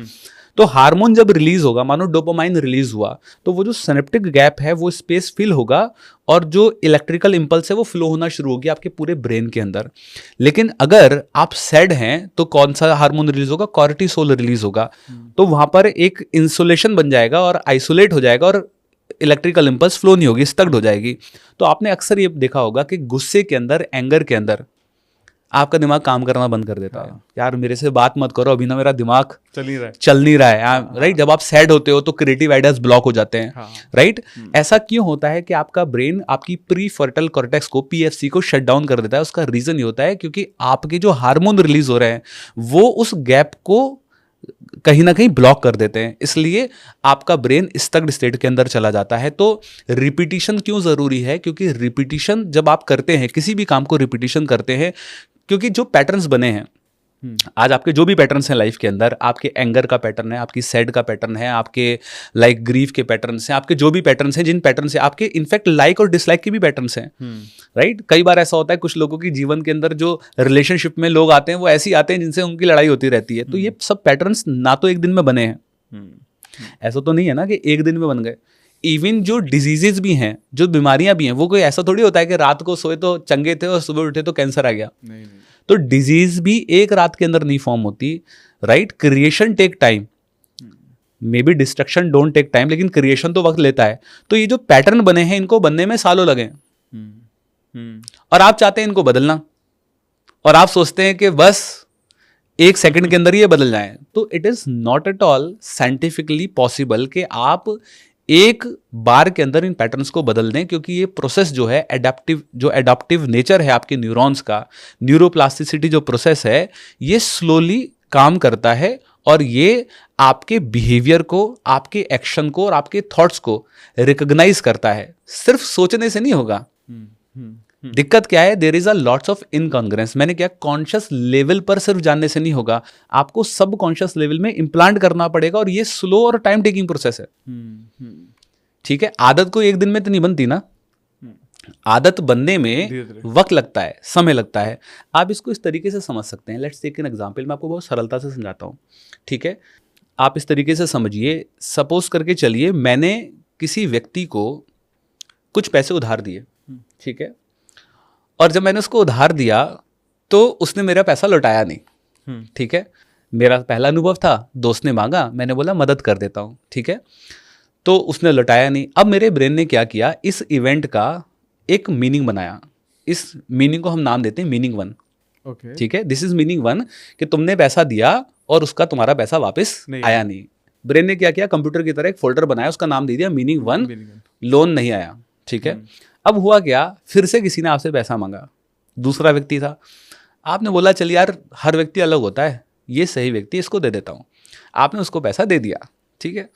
तो हार्मोन जब रिलीज होगा, मानो डोपामाइन रिलीज हुआ, तो वो जो सिनेप्टिक गैप है वो स्पेस फिल होगा, और जो इलेक्ट्रिकल इंपल्स है वो फ्लो होना शुरू होगी आपके पूरे ब्रेन के अंदर। लेकिन अगर आप सैड हैं तो कौन सा हार्मोन रिलीज होगा? कॉर्टिसोल रिलीज होगा। तो वहां पर एक इंसुलेशन बन जाएगा और आइसोलेट हो जाएगा, और इलेक्ट्रिकल इंपल्स फ्लो नहीं होगी, स्टक्ड हो जाएगी। तो आपने अक्सर ये देखा होगा कि गुस्से के अंदर, एंगर के अंदर आपका दिमाग काम करना बंद कर देता है। यार मेरे से बात मत करो, अभी ना मेरा दिमाग चल नहीं रहा है, राइट? जब आप सैड होते हो तो क्रिएटिव आइडियाज ब्लॉक हो जाते हैं, राइट? ऐसा क्यों होता है कि आपका ब्रेन आपकी प्री फर्टल कॉर्टेक्स को, पीएफसी को शट डाउन कर देता है? उसका रीजन ये होता है क्योंकि आपके जो हार्मोन रिलीज हो रहे हैं वो उस गैप को कहीं ना कहीं ब्लॉक कर देते हैं, इसलिए आपका ब्रेन स्टक्ड स्टेट के अंदर चला जाता है। तो रिपीटिशन क्यों जरूरी है? क्योंकि रिपीटिशन जब आप करते हैं, किसी भी काम को रिपीटिशन करते हैं, क्योंकि जो पैटर्न्स बने हैं आज आपके जो भी पैटर्न्स हैं लाइफ के अंदर, आपके एंगर का पैटर्न है, आपकी सैड का पैटर्न है, आपके लाइक ग्रीफ के पैटर्न्स हैं, आपके जो भी पैटर्न्स हैं, जिन पैटर्न से आपके इनफैक्ट लाइक और डिसलाइक के भी पैटर्न्स हैं, राइट। कई बार ऐसा होता है कुछ लोगों की जीवन के अंदर जो रिलेशनशिप में लोग आते हैं वो ऐसे ही आते हैं जिनसे उनकी लड़ाई होती रहती है। तो ये सब पैटर्न्स ना तो एक दिन में बने हैं, ऐसा तो नहीं है ना कि एक दिन में बन गए। इवन जो डिजीजेज भी हैं, जो बीमारियां भी हैं, वो कोई ऐसा थोड़ी होता है कि रात को सोए तो चंगे थे और सुबह उठे तो कैंसर आ गया। नहीं। तो डिजीज भी एक रात के अंदर नहीं फॉर्म होती, right. Creation take time, may be destruction don't take time, लेकिन क्रिएशन तो वक्त लेता है। तो ये जो पैटर्न बने हैं इनको बनने में सालों लगे, और आप चाहते हैं इनको बदलना, और आप सोचते हैं कि बस एक सेकंड के अंदर ये बदल जाए। तो it is not at all scientifically possible कि आप एक बार के अंदर इन पैटर्न्स को बदल दें, क्योंकि ये प्रोसेस जो है एडाप्टिव नेचर है आपके न्यूरॉन्स का, न्यूरोप्लास्टिसिटी जो प्रोसेस है, ये स्लोली काम करता है, और ये आपके बिहेवियर को, आपके एक्शन को और आपके थॉट्स को रिकॉग्नाइज करता है। सिर्फ सोचने से नहीं होगा। दिक्कत क्या है, there is a lots of incongruence. मैंने क्या, कॉन्शियस लेवल पर सिर्फ जानने से नहीं होगा, आपको सब कॉन्शियस लेवल में इम्प्लांट करना पड़ेगा, और ये स्लो और टाइम टेकिंग प्रोसेस है। ठीक है, आदत को एक दिन में तो नहीं बनती ना, आदत बनने में वक्त लगता है, समय लगता है। आप इसको इस तरीके से समझ सकते हैं। लेट्स टेक एन एग्जांपल, मैं आपको बहुत सरलता से समझाता हूँ। ठीक है, आप इस तरीके से समझिए, सपोज करके चलिए मैंने किसी व्यक्ति को कुछ पैसे उधार दिए, ठीक है, और जब मैंने उसको उधार दिया तो उसने मेरा पैसा लौटाया नहीं। ठीक है, मेरा पहला अनुभव था, दोस्त ने मांगा, मैंने बोला मदद कर देता हूँ, ठीक है, तो उसने लौटाया नहीं। अब मेरे ब्रेन ने क्या किया, इस इवेंट का एक मीनिंग बनाया। इस मीनिंग को हम नाम देते हैं मीनिंग 1। ठीक है, दिस इज मीनिंग 1 कि तुमने पैसा दिया और उसका तुम्हारा पैसा वापस आया नहीं। ब्रेन ने क्या किया, कंप्यूटर की तरह एक फोल्डर बनाया, उसका नाम दे दिया मीनिंग 1, लोन नहीं आया। ठीक है, अब हुआ क्या, फिर से किसी ने आपसे पैसा मांगा, दूसरा व्यक्ति था। आपने बोला चल यार, हर व्यक्ति अलग होता है, ये सही व्यक्ति, इसको दे देता हूँ। आपने उसको पैसा दे दिया, ठीक है।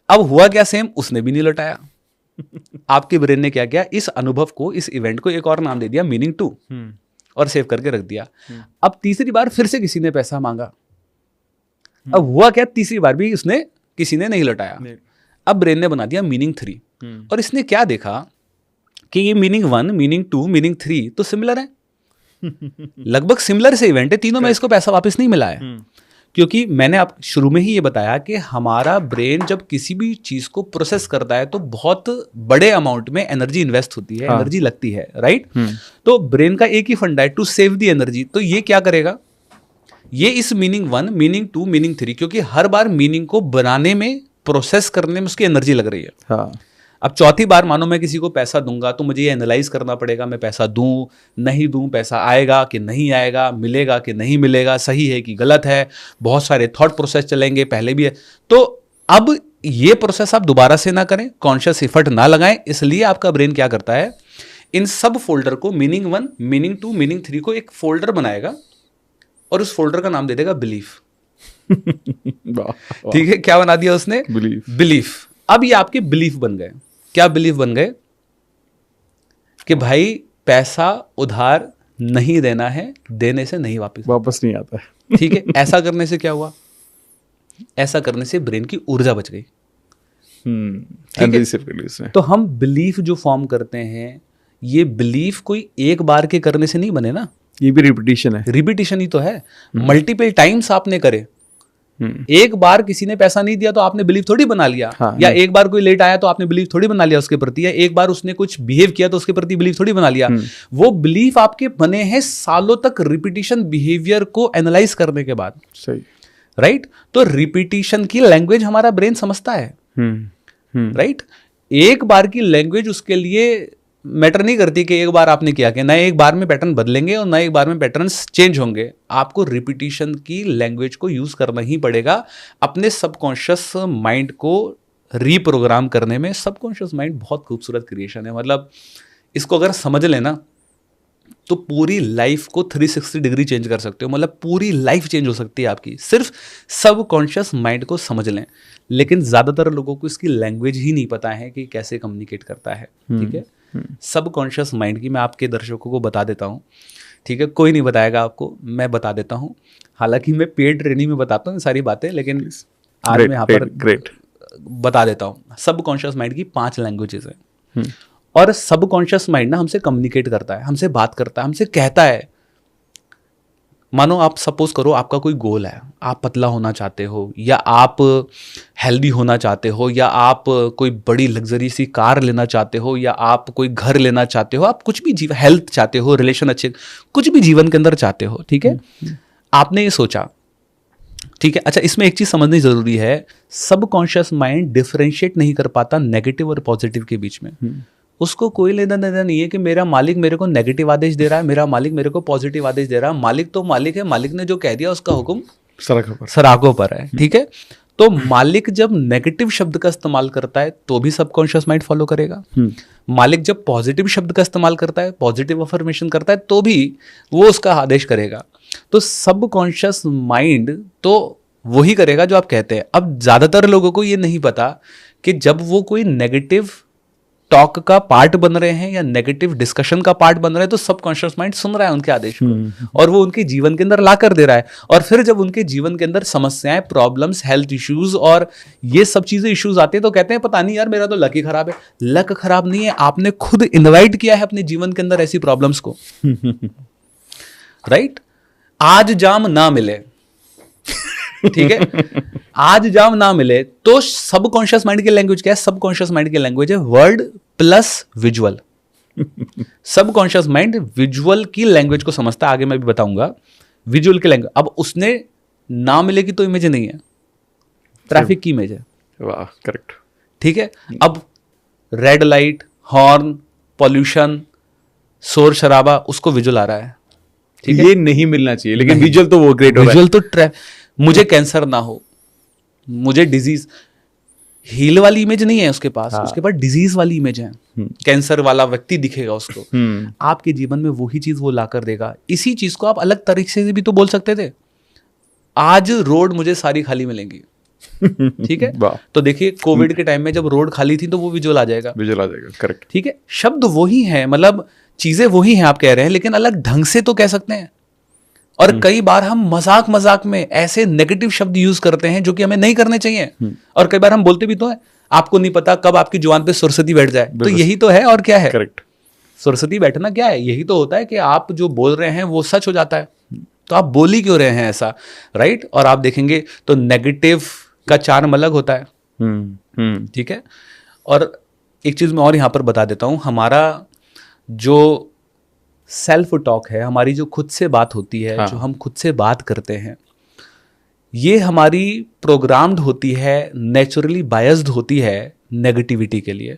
अब हुआ क्या, सेम, उसने भी नहीं लौटाया। आपके ब्रेन ने क्या किया, इस अनुभव को, इस इवेंट को एक और नाम दे दिया मीनिंग 2, और सेव करके रख दिया। अब तीसरी बार फिर से किसी ने पैसा मांगा। अब हुआ क्या, तीसरी बार भी किसी ने नहीं लौटाया। अब ब्रेन ने बना दिया मीनिंग 3, और इसने क्या देखा कि ये मीनिंग 1, मीनिंग 2, मीनिंग 3 तो सिमिलर है, लगभग सिमिलर से इवेंट है, तीनों में इसको पैसा वापस नहीं मिला है। क्योंकि मैंने आप शुरू में ही ये बताया कि हमारा ब्रेन जब किसी भी चीज को प्रोसेस करता है तो बहुत बड़े अमाउंट में एनर्जी इन्वेस्ट होती है, एनर्जी लगती है, राइट। तो ब्रेन का एक ही फंडा है, टू सेव द एनर्जी। तो ये क्या करेगा, ये इस मीनिंग 1, मीनिंग 2, मीनिंग 3, क्योंकि हर बार मीनिंग को बनाने में, प्रोसेस करने में उसकी एनर्जी लग रही है। हाँ। अब चौथी बार मानो मैं किसी को पैसा दूंगा तो मुझे ये एनालाइज करना पड़ेगा, मैं पैसा दूं नहीं दूं, पैसा आएगा कि नहीं आएगा, मिलेगा कि नहीं मिलेगा, सही है कि गलत है, बहुत सारे थॉट प्रोसेस चलेंगे, पहले भी है। तो अब ये प्रोसेस आप दोबारा से ना करें, कॉन्शियस एफर्ट ना लगाएं, इसलिए आपका ब्रेन क्या करता है, इन सब फोल्डर को, मीनिंग 1, मीनिंग 2, मीनिंग 3 को एक फोल्डर बनाएगा, और उस फोल्डर का नाम दे देगा बिलीफ। ठीक है, क्या बना दिया उसने, बिलीफ। अब ये आपके बिलीफ बन गए। क्या बिलीफ बन गए, कि भाई पैसा उधार नहीं देना है, देने से नहीं वापस नहीं आता है। ठीक है, ऐसा करने से क्या हुआ, ऐसा करने से ब्रेन की ऊर्जा बच गई। ठीक है, तो हम बिलीफ जो फॉर्म करते हैं, ये बिलीफ कोई एक बार के करने से नहीं बने ना, ये भी रिपीटिशन है, रिपीटिशन ही तो है। मल्टीपल टाइम्स आपने करे, एक बार किसी ने पैसा नहीं दिया तो आपने बिलीव थोड़ी बना लिया। हाँ, या एक बार कोई लेट आया तो आपने बिलीव थोड़ी बना लिया उसके प्रति, या एक बार उसने कुछ बिहेव किया तो उसके प्रति बिलीव थोड़ी बना लिया। वो बिलीफ आपके बने हैं सालों तक रिपीटिशन बिहेवियर को एनालाइज करने के बाद। सही, राइट। तो रिपीटिशन की लैंग्वेज हमारा ब्रेन समझता है, राइट। एक बार की लैंग्वेज उसके लिए मैटर नहीं करती कि एक बार आपने किया कि ना एक बार में पैटर्न बदलेंगे और ना एक बार में पैटर्न्स चेंज होंगे। आपको रिपीटिशन की लैंग्वेज को यूज करना ही पड़ेगा अपने सबकॉन्शियस माइंड को रीप्रोग्राम करने में। सबकॉन्शियस माइंड बहुत खूबसूरत क्रिएशन है, मतलब इसको अगर समझ लेना तो पूरी लाइफ को 360 डिग्री चेंज कर सकते हो, मतलब पूरी लाइफ चेंज हो सकती है आपकी, सिर्फ सबकॉन्शियस माइंड को समझ लें। लेकिन ज़्यादातर लोगों को इसकी लैंग्वेज ही नहीं पता है कि कैसे कम्युनिकेट करता है। ठीक है, सबकॉन्शियस माइंड की मैं आपके दर्शकों को बता देता हूँ ठीक है, कोई नहीं बताएगा आपको, मैं बता देता हूँ। हालांकि मैं पेड ट्रेनिंग में बताता हूँ सारी बातें, लेकिन आज मैं यहाँ पर ग्रेट बता देता हूँ। सबकॉन्शियस माइंड की 5 लैंग्वेजेस हैं, और सबकॉन्शियस माइंड ना हमसे कम्युनिकेट करता है, हमसे बात करता है, हमसे कहता है। मानो आप सपोज करो आपका कोई गोल है, आप पतला होना चाहते हो, या आप हेल्दी होना चाहते हो, या आप कोई बड़ी लग्जरी सी कार लेना चाहते हो, या आप कोई घर लेना चाहते हो, आप कुछ भी जीवन, हेल्थ चाहते हो, रिलेशन अच्छे, कुछ भी जीवन के अंदर चाहते हो, ठीक है। आपने ये सोचा, ठीक है। अच्छा, इसमें एक चीज समझनी जरूरी है, सबकॉन्शियस माइंड डिफरेंशिएट नहीं कर पाता नेगेटिव और पॉजिटिव के बीच में। उसको कोई लेना देना नहीं है कि मेरा मालिक मेरे को नेगेटिव आदेश दे रहा है, मेरा मालिक मेरे को पॉजिटिव आदेश दे रहा है। मालिक तो मालिक है, मालिक ने जो कह दिया उसका हुक्म सराखों पर है, ठीक है। तो मालिक जब नेगेटिव शब्द का इस्तेमाल करता है तो भी सबकॉन्शियस माइंड फॉलो करेगा। मालिक जब पॉजिटिव शब्द का इस्तेमाल करता है, पॉजिटिव अफर्मेशन करता है, तो भी वो उसका आदेश करेगा। तो सबकॉन्शियस माइंड तो वही करेगा जो आप कहते हैं। अब ज्यादातर लोगों को ये नहीं पता कि जब वो कोई नेगेटिव टॉक का पार्ट बन रहे हैं या नेगेटिव डिस्कशन का पार्ट बन रहे हैं, तो सबकॉन्शियस माइंड सुन रहा है उनके आदेश को, और वो उनके जीवन के अंदर ला कर दे रहा है। और फिर जब उनके जीवन के अंदर समस्याएं, प्रॉब्लम्स, हेल्थ इश्यूज और ये सब चीजें इश्यूज आते हैं, तो कहते हैं पता नहीं यार मेरा तो लक ही खराब है। लक खराब नहीं है, आपने खुद इन्वाइट किया है अपने जीवन के अंदर ऐसी प्रॉब्लम्स को। राइट? आज जाम ना मिले, ठीक है, आज जाम ना मिले, तो सबकॉन्शियस माइंड की लैंग्वेज क्या है? सबकॉन्शियस माइंड की लैंग्वेज है word plus visual. Subconscious mind visual की लैंग्वेज को समझता है, आगे मैं भी बताऊंगा विजुअल की लैंग्वेज। अब उसने ना मिले की तो इमेज नहीं है, ट्रैफिक की इमेज है। वाह, करेक्ट, ठीक है। अब रेड लाइट, हॉर्न, पॉल्यूशन, शोर शराबा, उसको विजुअल आ रहा है, ठीक है। ये नहीं मिलना चाहिए, लेकिन विजुअल तो वो ग्रेट हो रहा है। विजुअल तो मुझे कैंसर ना हो, मुझे डिजीज, हील वाली इमेज नहीं है उसके पास, उसके पास डिजीज वाली इमेज है। कैंसर वाला व्यक्ति दिखेगा उसको। आपके जीवन में वही चीज वो लाकर देगा। इसी चीज को आप अलग तरीके से भी तो बोल सकते थे, आज रोड मुझे सारी खाली मिलेंगी, ठीक है। तो देखिए कोविड के टाइम में जब रोड खाली थी तो वो विजुअल आ जाएगा, करेक्ट, ठीक है। शब्द वही है, मतलब चीजें वही हैं आप कह रहे हैं, लेकिन अलग ढंग से तो कह सकते हैं। और कई बार हम मजाक मजाक में ऐसे नेगेटिव शब्द यूज करते हैं जो कि हमें नहीं करने चाहिए। और कई बार हम बोलते भी तो है, आपको नहीं पता कब आपकी जुबान पे सरस्वती बैठ जाए, तो यही तो है और क्या है। करेक्ट, सरस्वती बैठना क्या है? यही तो होता है कि आप जो बोल रहे हैं वो सच हो जाता है, तो आप बोल ही क्यों रहे हैं ऐसा, राइट। और आप देखेंगे तो नेगेटिव का चार्म अलग होता है, ठीक है। और एक चीज मैं और यहां पर बता देता हूं, हमारा जो सेल्फ टॉक है, हमारी जो खुद से बात होती है, जो हम खुद से बात करते हैं, ये हमारी प्रोग्राम्ड होती है, नेचुरली बायस्ड होती है नेगेटिविटी के लिए।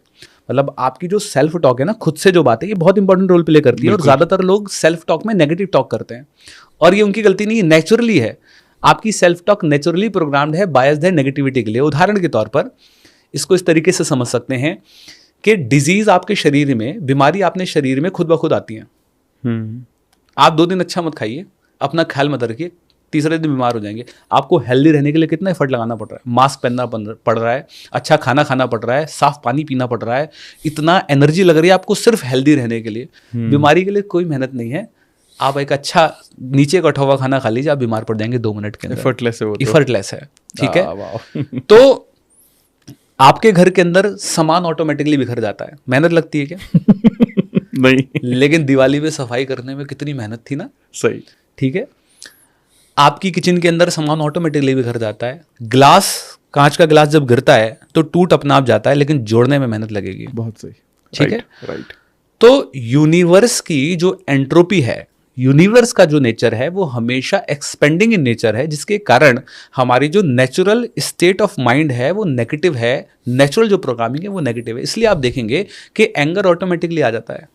मतलब आपकी जो सेल्फ टॉक है ना, खुद से जो बात है, ये बहुत इंपॉर्टेंट रोल प्ले करती है। और ज्यादातर लोग सेल्फ टॉक में नेगेटिव टॉक करते हैं, और ये उनकी गलती नहीं है, नेचुरली है। आपकी सेल्फ टॉक नेचुरली प्रोग्राम्ड है, बायस्ड है नेगेटिविटी के लिए। उदाहरण के तौर पर इसको इस तरीके से समझ सकते हैं कि डिजीज आपके शरीर में, बीमारी आपने शरीर में खुद ब खुद आती है। आप 2 दिन अच्छा मत खाइए, अपना ख्याल मत रखिए, तीसरे दिन बीमार हो जाएंगे। आपको हेल्दी रहने के लिए कितना एफर्ट लगाना पड़ रहा है, मास्क पहनना पड़ रहा है, अच्छा खाना खाना पड़ रहा है, साफ पानी पीना पड़ रहा है, इतना एनर्जी लग रही है आपको सिर्फ हेल्दी रहने के लिए। बीमारी के लिए कोई मेहनत नहीं है। आप एक अच्छा नीचे का उठा हुआ खाना खा लीजिए, आप बीमार पड़ जाएंगे 2 मिनट के अंदर। एफर्टलेस है, ठीक है। तो आपके घर के अंदर सामान ऑटोमेटिकली बिखर जाता है, मेहनत लगती है क्या? नहीं। लेकिन दिवाली पे सफाई करने में कितनी मेहनत थी ना, सही, ठीक है। आपकी किचन के अंदर सामान ऑटोमेटिकली बिखर जाता है। ग्लास, कांच का ग्लास जब गिरता है तो टूट अपना आप जाता है, लेकिन जोड़ने में मेहनत लगेगी। बहुत सही, ठीक है, राइट। तो यूनिवर्स की जो एंट्रोपी है, यूनिवर्स का जो नेचर है, वो हमेशा एक्सपेंडिंग इन नेचर है, जिसके कारण हमारी जो नेचुरल स्टेट ऑफ माइंड है वो नेगेटिव है, नेचुरल जो प्रोग्रामिंग है वो नेगेटिव है। इसलिए आप देखेंगे कि एंगर ऑटोमेटिकली आ जाता है।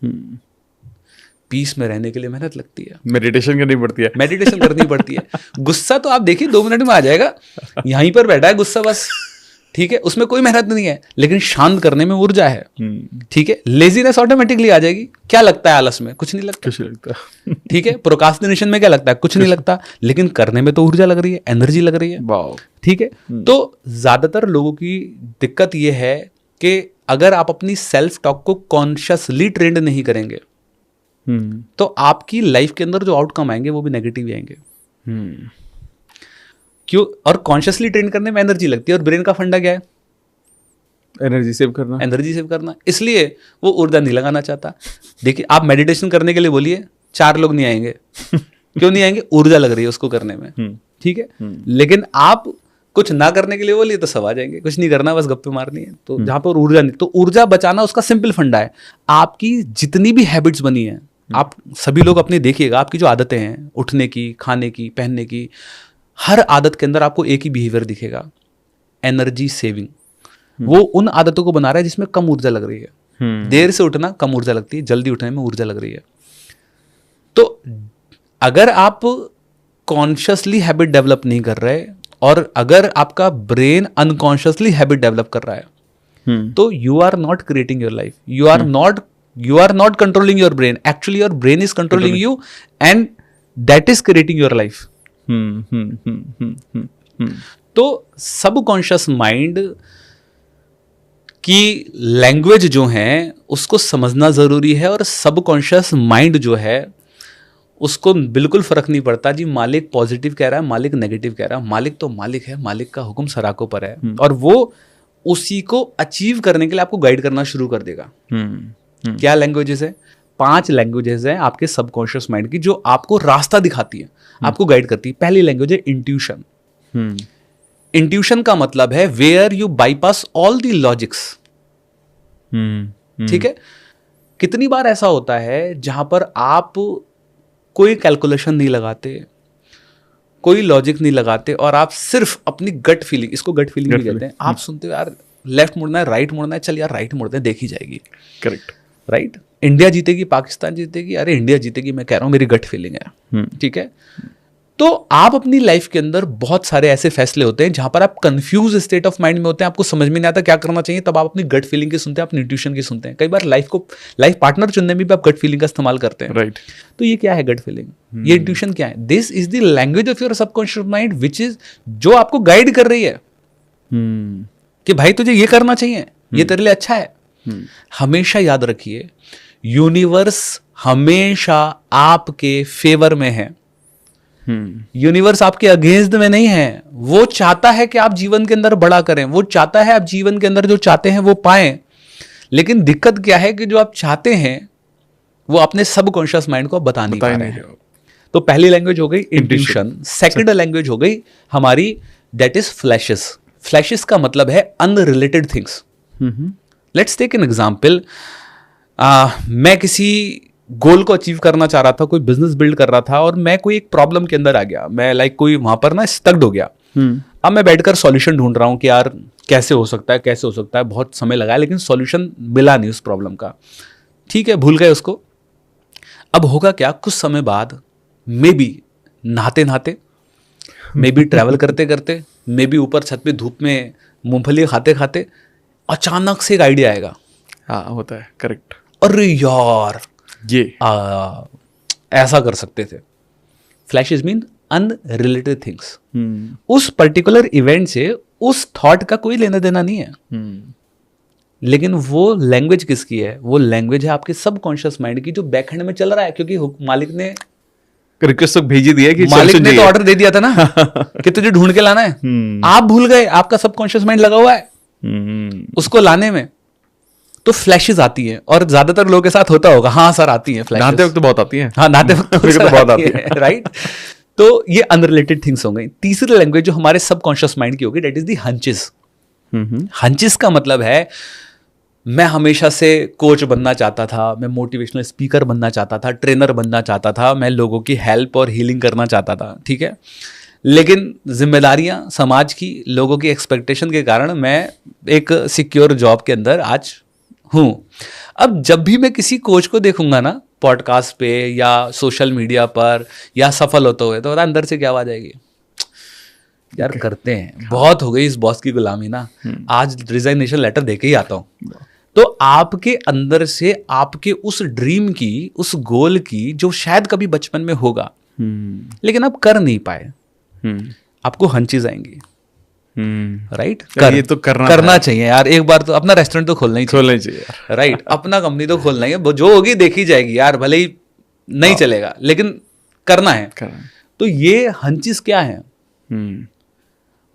पीस में रहने के लिए मेहनत लगती है, मेडिटेशन करनी पड़ती है, मेडिटेशन करनी पड़ती है। गुस्सा तो आप देखिए 2 मिनट में आ जाएगा, यहीं पर बैठा है गुस्सा बस, ठीक है, उसमें कोई मेहनत नहीं है, लेकिन शांत करने में ऊर्जा है, ठीक है। लेजीनेस ऑटोमेटिकली आ जाएगी। क्या लगता है आलस में? कुछ नहीं लगता, ठीक है। प्रोक्रास्टिनेशन में क्या लगता है? कुछ नहीं लगता, लेकिन करने में तो ऊर्जा लग रही है, एनर्जी लग रही है, ठीक है। तो ज्यादातर लोगों की दिक्कत यह है कि अगर आप अपनी सेल्फ टॉक को कॉन्शियसली ट्रेंड नहीं करेंगे, तो आपकी लाइफ के अंदर जो आउटकम आएंगे वो भी नेगेटिव ही आएंगे। क्यों? और कॉन्शियसली ट्रेन करने में एनर्जी लगती है, और ब्रेन का फंडा क्या है? एनर्जी सेव करना। एनर्जी सेव करना। इसलिए वो ऊर्जा नहीं लगाना चाहता। देखिए, आप मेडिटेशन करने के लिए बोलिए, 4 लोग नहीं आएंगे। क्यों नहीं आएंगे? ऊर्जा लग रही है उसको करने में, ठीक है। लेकिन आप कुछ ना करने के लिए बोलिए तो सब आ जाएंगे। कुछ नहीं करना, बस गप्पे मारनी है। तो जहां पर ऊर्जा नहीं, तो ऊर्जा बचाना उसका सिंपल फंडा है। आपकी जितनी भी हैबिट्स बनी है, आप सभी लोग अपने देखिएगा, आपकी जो आदतें हैं, उठने की, खाने की, पहनने की, हर आदत के अंदर आपको एक ही बिहेवियर दिखेगा, एनर्जी सेविंग। वो उन आदतों को बना रहा है जिसमें कम ऊर्जा लग रही है। देर से उठना कम ऊर्जा लगती है, जल्दी उठने में ऊर्जा लग रही है। तो अगर आप कॉन्शियसली हैबिट डेवलप नहीं कर रहे, और अगर आपका ब्रेन अनकॉन्शियसली हैबिट डेवलप कर रहा है, तो you are not creating your life, you are not controlling your brain, actually your brain is controlling you, and that is creating your life. तो सबकॉन्शियस माइंड की लैंग्वेज जो है उसको समझना जरूरी है। और सबकॉन्शियस माइंड जो है उसको बिल्कुल फर्क नहीं पड़ता जी मालिक पॉजिटिव कह रहा है, मालिक नेगेटिव कह रहा है, मालिक तो मालिक है, मालिक का हुक्म सराकों पर है। और वो उसी को अचीव करने के लिए आपको गाइड करना शुरू कर देगा। क्या लैंग्वेजेस है? 5 लैंग्वेजेस हैं आपके सबकॉन्शियस माइंड की, जो आपको रास्ता दिखाती है, आपको गाइड करती है। पहली लैंग्वेज है इंट्यूशन। इंट्यूशन का मतलब है where you bypass all the logics. ठीक है। कितनी बार ऐसा होता है जहां पर आप कोई कैलकुलेशन नहीं लगाते, कोई लॉजिक नहीं लगाते, और आप सिर्फ अपनी गट फीलिंग, इसको गट फीलिंग भी कहते हैं, आप सुनते हो यार लेफ्ट मुड़ना है, राइट मुड़ना है, चल यार राइट मुड़ते हैं, देखी जाएगी। करेक्ट। राइट। इंडिया जीतेगी, पाकिस्तान जीतेगी, अरे इंडिया जीतेगी, मैं कह रहा हूं मेरी गट फीलिंग है। ठीक है। तो आप अपनी लाइफ के अंदर बहुत सारे ऐसे फैसले होते हैं जहां पर आप कंफ्यूज स्टेट ऑफ माइंड में होते हैं, आपको समझ में नहीं आता क्या करना चाहिए, तब आप अपनी गट फीलिंग की सुनते हैं, अपनी इंट्यूशन की सुनते हैं। कई बार लाइफ पार्टनर चुनने में भी आप गट फीलिंग का इस्तेमाल करते हैं। राइट। तो ये क्या है गट फीलिंग? ये इंट्यूशन क्या है? This is the language of your subconscious mind, which is जो आपको गाइड कर रही है कि भाई तुझे ये करना चाहिए, ये तेरे लिए अच्छा है। हमेशा याद रखिए, यूनिवर्स हमेशा आपके फेवर में है। यूनिवर्स आपके अगेंस्ट में नहीं है। वो चाहता है कि आप जीवन के अंदर बड़ा करें, वो चाहता है आप जीवन के अंदर जो चाहते हैं वो पाएं। लेकिन दिक्कत क्या है कि जो आप चाहते हैं वो अपने सबकॉन्शियस माइंड को बता नहीं पा रहे हैं। तो पहली लैंग्वेज हो गई इंट्यूशन। सेकंड लैंग्वेज हो गई हमारी, दैट इज फ्लैशेस। फ्लैशेस का मतलब है unrelated things. Let's take an example. मैं किसी गोल को अचीव करना चाह रहा था, कोई बिजनेस बिल्ड कर रहा था, और मैं कोई एक प्रॉब्लम के अंदर आ गया, मैं कोई वहां पर ना स्टक्ड हो गया। अब मैं बैठकर सॉल्यूशन ढूंढ रहा हूं कि यार कैसे हो सकता है, कैसे हो सकता है। बहुत समय लगा लेकिन सॉल्यूशन मिला नहीं उस प्रॉब्लम का। ठीक है, भूल गए उसको। अब होगा क्या, कुछ समय बाद मे बी नहाते नहाते, मे बी ट्रैवल करते करते, मे बी ऊपर छत पे धूप में मूंगफली खाते खाते अचानक से एक आइडिया आएगा। हाँ, होता है। करेक्ट। अरे यार ये ऐसा कर सकते थे। Flashes mean unrelated things. उस पर्टिकुलर इवेंट से उस थॉट का कोई लेना देना नहीं है। लेकिन वो लैंग्वेज किसकी है? वो लैंग्वेज है आपके सबकॉन्शियस माइंड की, जो बैकहैंड में चल रहा है, क्योंकि मालिक ने रिक्वेस्ट तक भेजी दी है कि मालिक ने तो ऑर्डर दे दिया था ना कि तुझे ढूंढ के लाना है। आप भूल गए, आपका सबकॉन्शियस माइंड लगा हुआ है उसको लाने में। तो फ्लैशेस आती हैं, और ज्यादातर लोगों के साथ होता होगा। हाँ सर, आती हैं फ्लैशेस। नहाते वक्त तो बहुत आती हैं। हाँ, नहाते वक्त तो बहुत आती है। राइट। तो ये अनरिलेटेड थिंग्स हो गई। तीसरी लैंग्वेज जो हमारे सबकॉन्शियस माइंड की होगी, दैट इज दी हंचेस। हंचेस का मतलब है, मैं हमेशा से कोच बनना चाहता था, मैं मोटिवेशनल स्पीकर बनना चाहता था, ट्रेनर बनना चाहता था, मैं लोगों की हेल्प और हीलिंग करना चाहता था। ठीक है। लेकिन जिम्मेदारियां समाज की, लोगों की एक्सपेक्टेशन के कारण मैं एक सिक्योर जॉब के अंदर आज हूं। अब जब भी मैं किसी कोच को देखूंगा ना पॉडकास्ट पे या सोशल मीडिया पर या सफल होते हुए, तो अंदर से क्या आवाज आएगी, यार करते हैं, बहुत हो गई इस बॉस की गुलामी ना, आज रिजाइनेशन लेटर देके ही आता हूं। तो आपके अंदर से आपके उस ड्रीम की, उस गोल की, जो शायद कभी बचपन में होगा लेकिन आप कर नहीं पाए, आपको हंचीज आएंगी। राइट। ये तो करना चाहिए यार। एक बार तो अपना रेस्टोरेंट तो खोलना ही चाहिए। यार। राइट। अपना कंपनी तो खोलना ही है, जो होगी देखी जाएगी यार, भले ही नहीं चलेगा, लेकिन करना है। तो ये हंचिस क्या है?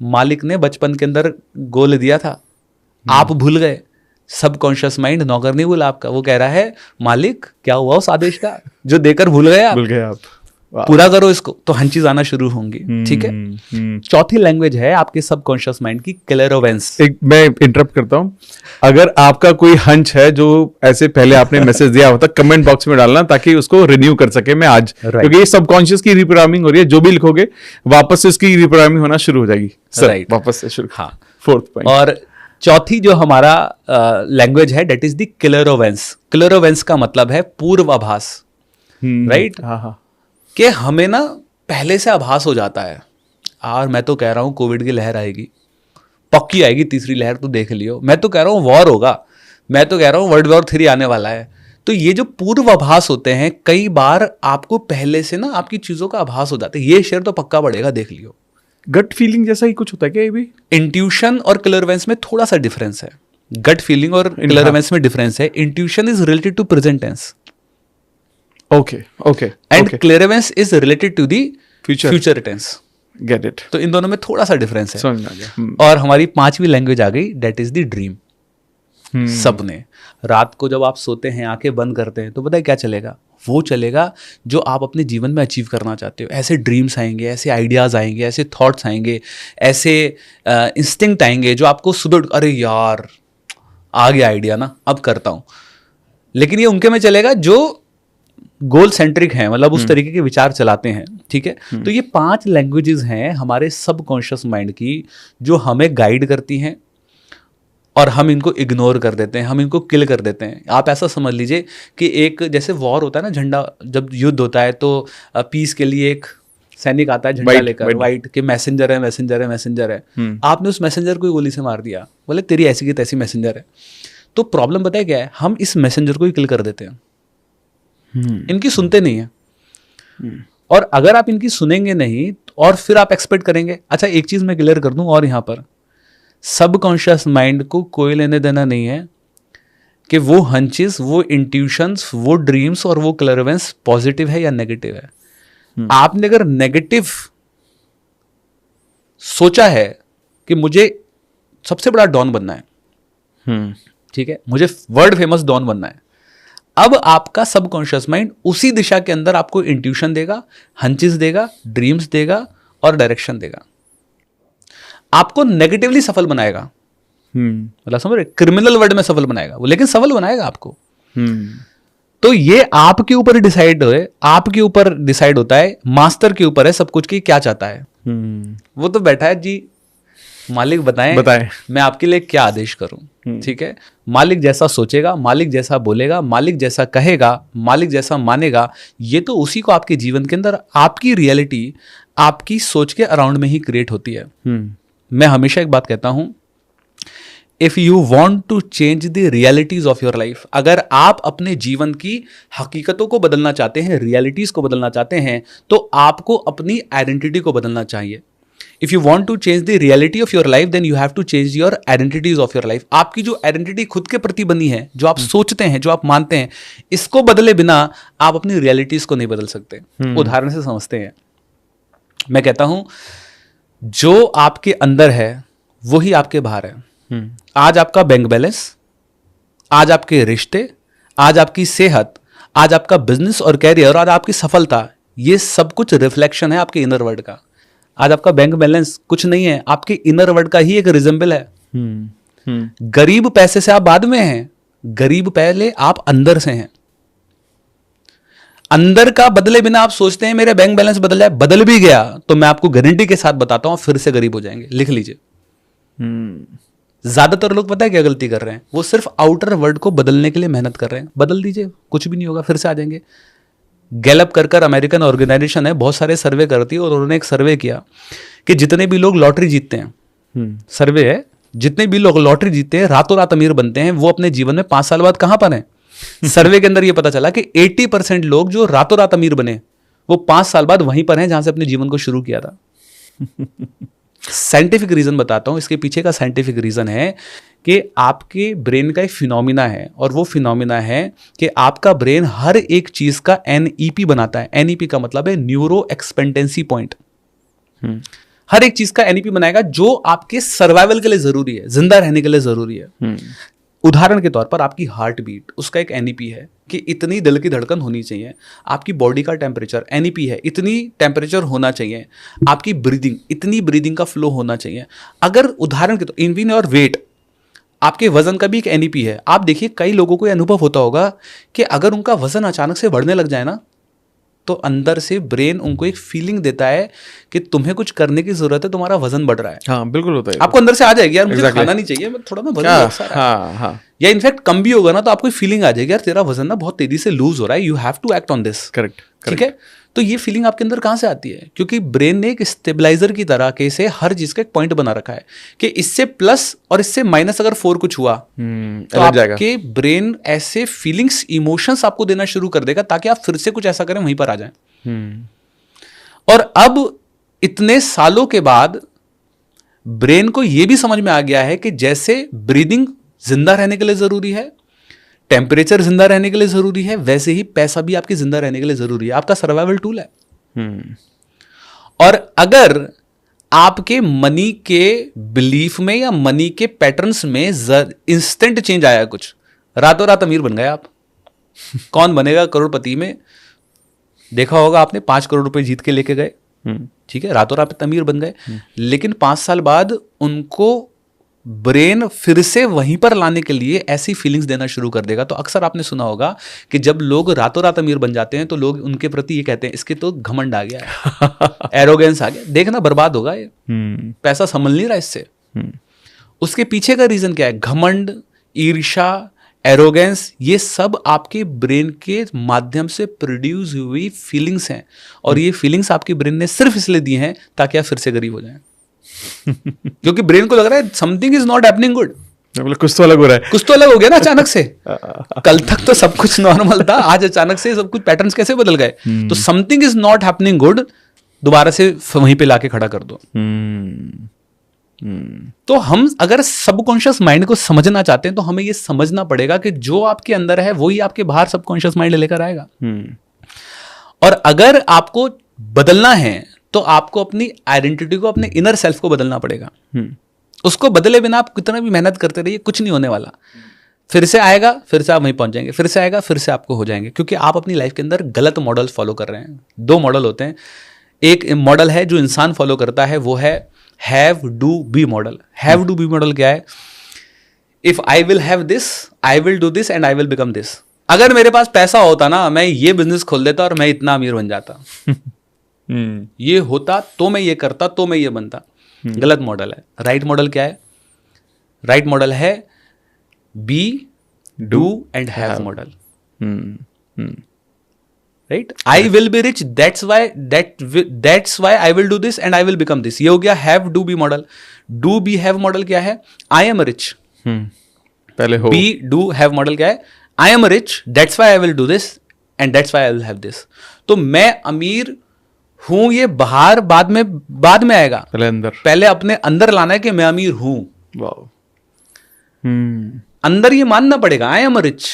मालिक ने बचपन के अंदर गोल दिया था, आप भूल गए। सबकॉन्शियस माइंड नौकर नहीं बोला आपका, वो कह रहा है मालिक क्या हुआ उस आदेश का जो देकर भूल गए आप, पूरा करो इसको। तो हंचीज आना शुरू होंगी। ठीक है। चौथी लैंग्वेज है आपके सबकॉन्शियस माइंड की, क्लेरोवेंस। एक मैं इंटरप्ट करता हूँ, अगर आपका कोई हंच है जो ऐसे पहले आपने मैसेज दिया होता, कमेंट बॉक्स में डालना ताकि उसको रिन्यू कर सके मैं आज, क्योंकि ये सबकॉन्शियस की रिप्रोग्रामिंग हो रही है। जो भी लिखोगे वापस से इसकी रिप्रोग्रामिंग होना शुरू हो जाएगी। राइट, वापस से शुरू। हाँ, फोर्थ पॉइंट। और चौथी जो हमारा लैंग्वेज है डेट इज द क्लेरोवेंस। क्लेरोवेंस का मतलब है पूर्वाभास। राइट, हाँ, कि हमें ना पहले से आभास हो जाता है, और मैं तो कह रहा हूं कोविड की लहर आएगी, पक्की आएगी, तीसरी लहर तो देख लियो। मैं तो कह रहा हूं वॉर होगा, मैं तो कह रहा हूं वर्ल्ड वॉर 3 आने वाला है। तो ये जो पूर्वाभास होते हैं, कई बार आपको पहले से ना आपकी चीजों का आभास हो जाता है, ये शेयर तो पक्का बढ़ेगा, देख लियो। गट फीलिंग जैसा ही कुछ होता है क्या ये भी? इंट्यूशन और क्लेरवेंस में थोड़ा सा डिफरेंस है। गट फीलिंग और क्लेरवेंस में डिफरेंस है। Intuition is related to present tense, okay, and clairvoyance is related to the future tense. Get it. तो इन दोनों में थोड़ा सा डिफरेंस है। समझ में आ गया। और हमारी 5वीं लैंग्वेज आ गई, डेट इज द ड्रीम। सबने रात को जब आप सोते हैं, आंखें बंद करते हैं, तो पता है क्या चलेगा? वो चलेगा जो आप अपने जीवन में अचीव करना चाहते हो। ऐसे ड्रीम्स आएंगे, ऐसे आइडियाज आएंगे, ऐसे थॉट्स आएंगे, ऐसे इंस्टिंक्ट आएंगे जो आपको सुबह, अरे यार आ गया आइडिया ना, अब करता हूं। लेकिन ये उनके में चलेगा जो गोल सेंट्रिक हैं, मतलब उस तरीके के विचार चलाते हैं। ठीक है। तो ये 5 लैंग्वेजेस हैं हमारे सबकॉन्शियस माइंड की, जो हमें गाइड करती हैं और हम इनको इग्नोर कर देते हैं, हम इनको किल कर देते हैं। आप ऐसा समझ लीजिए कि एक जैसे वॉर होता है ना, झंडा जब युद्ध होता है तो पीस के लिए एक सैनिक आता है झंडा लेकर, वाइट, कि मैसेंजर है, मैसेंजर है, मैसेंजर है। आपने उस मैसेंजर को गोली से मार दिया, बोले तेरी ऐसी की तैसी मैसेंजर है। तो प्रॉब्लम पता है क्या है? हम इस मैसेंजर को ही किल कर देते हैं, इनकी सुनते नहीं है। और अगर आप इनकी सुनेंगे नहीं और फिर आप एक्सपेक्ट करेंगे, अच्छा एक चीज मैं क्लियर कर दूं, और यहां पर सबकॉन्शियस माइंड को कोई लेने देना नहीं है कि वो हंचेस, वो इंट्यूशंस, वो ड्रीम्स और वो क्लेरवेंस पॉजिटिव है या नेगेटिव है। आपने अगर नेगेटिव सोचा है कि मुझे सबसे बड़ा डॉन बनना है, ठीक है, मुझे वर्ल्ड फेमस डॉन बनना है, अब आपका सबकॉन्शियस माइंड उसी दिशा के अंदर आपको इंट्यूशन देगा, हंचेस देगा, ड्रीम्स देगा और डायरेक्शन देगा, आपको नेगेटिवली सफल बनाएगा। मतलब समझ रहे, क्रिमिनल वर्ड में सफल बनाएगा वो, लेकिन सफल बनाएगा आपको। तो ये आपके ऊपर डिसाइड है, आपके ऊपर डिसाइड होता है, मास्टर के ऊपर है सब कुछ की क्या चाहता है। वो तो बैठा है जी, मालिक बताएं मैं आपके लिए क्या आदेश करूं। ठीक है, मालिक जैसा सोचेगा, मालिक जैसा बोलेगा, मालिक जैसा कहेगा, मालिक जैसा मानेगा, ये तो उसी को आपके जीवन के अंदर आपकी रियलिटी आपकी सोच के अराउंड में ही क्रिएट होती है। मैं हमेशा एक बात कहता हूं, if you want to change the realities of your life, अगर आप अपने जीवन की हकीकतों को बदलना चाहते हैं, रियलिटीज को बदलना चाहते हैं, तो आपको अपनी आइडेंटिटी को बदलना चाहिए। If you want to change the reality of your life, then you have to change your identities of your life. आपकी जो आइडेंटिटी खुद के प्रति बनी है, जो आप सोचते हैं, जो आप मानते हैं, इसको बदले बिना आप अपनी रियलिटीज को नहीं बदल सकते। उदाहरण से समझते हैं, मैं कहता हूं जो आपके अंदर है वही आपके बाहर है। आज आपका बैंक बैलेंस, आज आपके रिश्ते, आज आपकी सेहत, आज आपका बिजनेस और कैरियर, और आपकी सफलता, ये सब कुछ रिफ्लेक्शन है आपके इनर वर्ल्ड का। आज आपका बैंक बैलेंस कुछ नहीं है, आपके इनर वर्ल्ड का ही एक रिजेंबल है। गरीब पैसे से आप बाद में हैं, गरीब पहले आप अंदर से हैं। अंदर का बदले बिना आप सोचते हैं मेरे बैंक बैलेंस बदल जाए, बदल भी गया तो मैं आपको गारंटी के साथ बताता हूं फिर से गरीब हो जाएंगे। लिख लीजिए। ज्यादातर लोग पता है क्या गलती कर रहे हैं, वो सिर्फ आउटर वर्ल्ड को बदलने के लिए मेहनत कर रहे हैं। बदल दीजिए, कुछ भी नहीं होगा, फिर से आ जाएंगे। गैलप कर अमेरिकन ऑर्गेनाइजेशन है, बहुत सारे सर्वे करती है, और उन्होंने एक सर्वे किया कि जितने भी लोग लॉटरी जीतते हैं, सर्वे है, जितने भी लोग लॉटरी जीतते हैं, रातों रात अमीर बनते हैं, वो अपने जीवन में 5 साल बाद कहां पर हैं? सर्वे के अंदर ये पता चला कि 80% लोग जो रातों रात अमीर बने, वो 5 साल बाद वहीं पर हैं जहां से अपने जीवन को शुरू किया था। साइंटिफिक रीजन बताता हूँ, इसके पीछे का साइंटिफिक रीजन है कि आपके ब्रेन का एक फिनोमिना है, और वो फिनोमिना है कि आपका ब्रेन हर एक चीज का NEP बनाता है। NEP का मतलब है न्यूरो एक्सपेंडेंसी पॉइंट। हर एक चीज का NEP बनाएगा जो आपके सर्वाइवल के लिए जरूरी है, जिंदा रहने के लिए जरूरी है। उदाहरण के तौर पर आपकी हार्ट बीट, उसका एक NEP है कि इतनी दिल की धड़कन होनी चाहिए। आपकी बॉडी का टेम्परेचर NEP है, इतनी टेम्परेचर होना चाहिए। आपकी ब्रीदिंग, इतनी ब्रीदिंग का फ्लो होना चाहिए। अगर उदाहरण के तौर इनविन और वेट, आपके वजन का भी एक NEP है। आप देखिए कई लोगों को यह अनुभव होता होगा कि अगर उनका वजन अचानक से बढ़ने लग जाए ना, तो अंदर से ब्रेन उनको एक फीलिंग देता है कि तुम्हें कुछ करने की जरूरत है, तुम्हारा वजन बढ़ रहा है। हाँ बिल्कुल होता है। आपको अंदर से आ जाएगी यार मुझे खाना नहीं चाहिए, मैं थोड़ा ना वजन बहुत सारा है। हाँ, या इनफैक्ट कम भी होगा ना तो आपको फीलिंग आ जाएगी यार तेरा वजन ना बहुत तेजी से लूज हो रहा है, you have to act on this. Correct. ठीक है, तो ये फीलिंग आपके अंदर कहां से आती है? क्योंकि ब्रेन ने एक स्टेबलाइजर की तरह के से हर चीज का एक पॉइंट बना रखा है कि इससे प्लस और इससे माइनस अगर 4 कुछ हुआ तो आपके ब्रेन ऐसे फीलिंग्स, इमोशंस आपको देना शुरू कर देगा ताकि आप फिर से कुछ ऐसा करें वहीं पर आ जाए। और अब इतने सालों के बाद ब्रेन को यह भी समझ में आ गया है कि जैसे ब्रीदिंग जिंदा रहने के लिए जरूरी है, टेम्परेचर जिंदा रहने के लिए जरूरी है, वैसे ही पैसा भी आपके जिंदा रहने के लिए जरूरी है। आपका सर्वाइवल टूल है। और अगर आपके मनी के बिलीफ में या मनी के पैटर्न्स में इंस्टेंट चेंज आया, कुछ रातों रात अमीर बन गए आप। कौन बनेगा करोड़पति में? देखा होगा आपने, 5 करोड़ रुपए जीत के लेके गए, ठीक है, रातों रात अमीर बन गए, लेकिन 5 साल बाद उनको ब्रेन फिर से वहीं पर लाने के लिए ऐसी फीलिंग्स देना शुरू कर देगा। तो अक्सर आपने सुना होगा कि जब लोग रातों रात अमीर बन जाते हैं तो लोग उनके प्रति ये कहते हैं इसके तो घमंड आ गया है, एरोगेंस आ गया, देखना बर्बाद होगा ये, पैसा संभल नहीं रहा इससे। उसके पीछे का रीजन क्या है? घमंड, ईर्ष्या, एरोगेंस, ये सब आपके ब्रेन के माध्यम से प्रोड्यूस हुई फीलिंग्स हैं। और ये फीलिंग्स आपके ब्रेन ने सिर्फ इसलिए दी हैं ताकि आप फिर से गरीब हो जाएं। क्योंकि ब्रेन को लग रहा है something is not happening good, कुछ तो अलग हो रहा है, कुछ तो अलग हो गया ना अचानक से। कल तक तो सब कुछ नॉर्मल था, आज अचानक से सब कुछ पैटर्न्स कैसे बदल गए? तो something is not happening good, दोबारा से वहीं पे लाके खड़ा कर दो। तो हम अगर सबकॉन्शियस माइंड को समझना चाहते हैं तो हमें यह समझना पड़ेगा कि जो आपके अंदर है वही आपके बाहर सबकॉन्शियस माइंड लेकर आएगा। और अगर आपको बदलना है तो आपको अपनी आइडेंटिटी को, अपने इनर सेल्फ को बदलना पड़ेगा। उसको बदले बिना आप कितना भी मेहनत करते रहिए, कुछ नहीं होने वाला। फिर से आएगा, फिर से आप वहीं पहुंच जाएंगे, फिर से आएगा, फिर से आपको हो जाएंगे, क्योंकि आप अपनी लाइफ के अंदर गलत मॉडल फॉलो कर रहे हैं। 2 मॉडल होते हैं। एक मॉडल है जो इंसान फॉलो करता है, वो है have do be model. Have do be model क्या है? If I will have this, I will do this and I will become this. अगर मेरे पास पैसा होता ना, मैं ये बिजनेस खोल देता और मैं इतना अमीर बन जाता। ये होता तो मैं ये करता, तो मैं ये बनता। गलत मॉडल है। राइट मॉडल क्या है? राइट मॉडल है be, do and have model. Right, I will be rich, that's why I will do this and I will become this. ये हो गया have do be model. Do be have model क्या है? I am rich, पहले हो। B do have model क्या है? I am rich, that's why I will do this and that's why I will have this. तो मैं अमीर हूं, ये बाहर बाद में आएगा, पहले अपने अंदर लाना है कि मैं अमीर हूं। अंदर ये मानना पड़ेगा I am rich,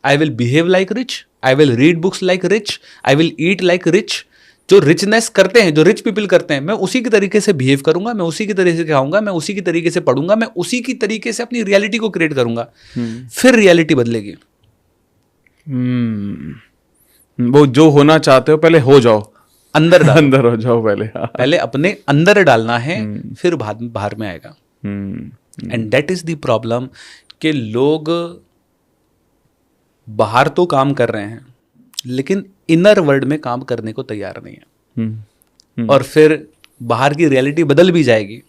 I will behave like rich, I will read books like rich, I will eat like rich. जो रिचनेस करते हैं, जो रिच पीपल करते हैं, मैं उसी के तरीके से बिहेव करूंगा, मैं उसी के तरीके से खाऊंगा, मैं उसी की तरीके से पढ़ूंगा, मैं उसी की तरीके से अपनी रियलिटी को क्रिएट करूंगा। फिर रियलिटी बदलेगी। वो जो होना चाहते हो पहले हो जाओ, अंदर अंदर हो जाओ पहले। पहले अपने अंदर डालना है, फिर बाहर में आएगा। And that is the problem कि लोग बाहर तो काम कर रहे हैं लेकिन इनर वर्ल्ड में काम करने को तैयार नहीं है। और फिर बाहर की रियलिटी बदल भी जाएगी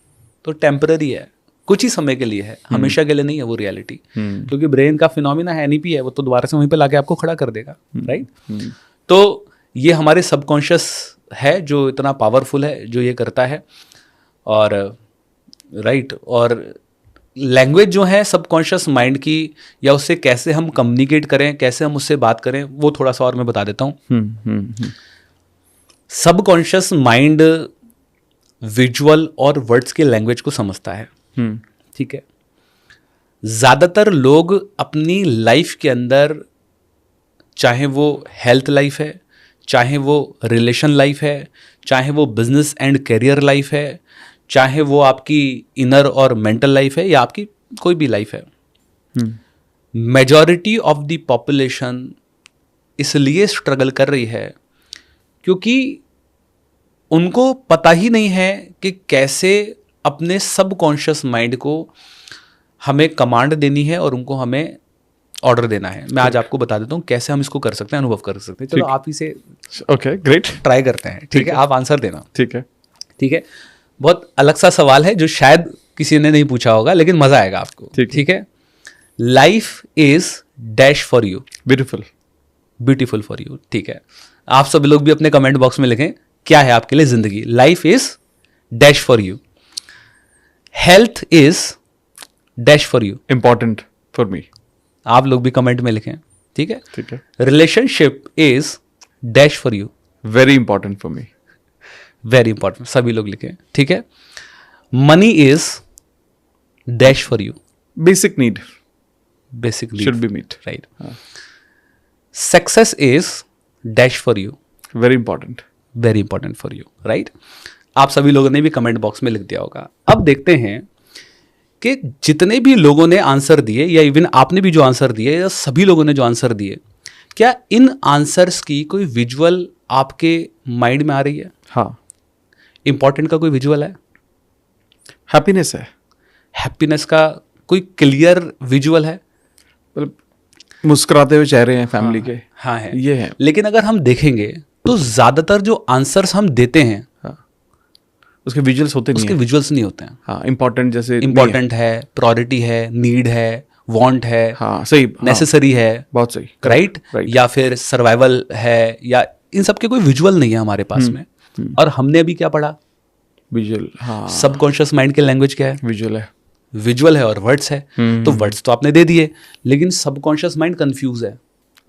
तो टेम्पररी है, कुछ ही समय के लिए है, हमेशा के लिए नहीं है वो रियलिटी। क्योंकि ब्रेन का फिनोमिना है, NEP है, वो तो दोबारा से वहीं पे लाके आपको खड़ा कर देगा। राइट, तो ये हमारे सबकॉन्शियस है जो इतना पावरफुल है, जो ये करता है। और राइट, और लैंग्वेज जो है सबकॉन्शियस माइंड की, या उससे कैसे हम कम्युनिकेट करें, कैसे हम उससे बात करें, वो थोड़ा सा और मैं बता देता हूँ। सबकॉन्शियस माइंड विजुअल और वर्ड्स के लैंग्वेज को समझता है। हम्म, ठीक है, ज़्यादातर लोग अपनी लाइफ के अंदर, चाहे वो हेल्थ लाइफ है, चाहे वो रिलेशन लाइफ है, चाहे वो बिजनेस एंड करियर लाइफ है, चाहे वो आपकी इनर और मेंटल लाइफ है, या आपकी कोई भी लाइफ है, मेजॉरिटी ऑफ द पॉपुलेशन इसलिए स्ट्रगल कर रही है क्योंकि उनको पता ही नहीं है कि कैसे अपने सबकॉन्शियस माइंड को हमें कमांड देनी है और उनको हमें ऑर्डर देना है। मैं आज आपको बता देता हूँ कैसे हम इसको कर सकते हैं, अनुभव कर सकते हैं। चलो आप इसे ओके, ग्रेट, ट्राई करते हैं। ठीक है, आप आंसर देना। ठीक है। ठीक है, बहुत अलग सा सवाल है जो शायद किसी ने नहीं पूछा होगा, लेकिन मजा आएगा आपको। ठीक है, life is dash for you, beautiful, beautiful for you. ठीक है, आप सभी लोग भी अपने कमेंट बॉक्स में लिखें क्या है आपके लिए जिंदगी। Life is dash for you, health is dash for you, important for मी। आप लोग भी कमेंट में लिखें। ठीक है, ठीक है। Relationship is dash for you, very important for me, very important, सभी लोग लिखें। ठीक है, money is dash for you, basic need, basic should be meet, right. Success is dash for you, very important, very important for you, right. आप सभी लोगों ने भी कमेंट बॉक्स में लिख दिया होगा। अब देखते हैं कि जितने भी लोगों ने आंसर दिए, या इवन आपने भी जो आंसर दिए, या सभी लोगों ने जो आंसर दिए, क्या इन आंसर्स की कोई विजुअल आपके माइंड में आ रही है? हाँ, इंपॉर्टेंट का कोई विजुअल है? हैप्पीनेस है, हैप्पीनेस का कोई क्लियर विजुअल है? मतलब मुस्कुराते हुए चेहरे हैं फैमिली के, हाँ है, ये है। लेकिन अगर हम देखेंगे तो ज्यादातर जो आंसर्स हम देते हैं, हाँ, उसके विजुअल्स होते नहीं उसके हैं। विजुअल्स नहीं होते हैं। हाँ, इंपॉर्टेंट जैसे इंपॉर्टेंट है, प्रायोरिटी है, नीड है, वांट है, हाँ सही, नेसेसरी है, बहुत सही, राइट, right. या फिर सर्वाइवल है, या इन सब के कोई विजुअल नहीं है हमारे पास में। और हमने अभी क्या पढ़ा? विजुअल। हाँ, सबकॉन्शियस माइंड के लैंग्वेज क्या है? विजुअल है, विजुअल है और वर्ड्स है। तो वर्ड्स तो आपने दे दिए, लेकिन सबकॉन्शियस माइंड कंफ्यूज है,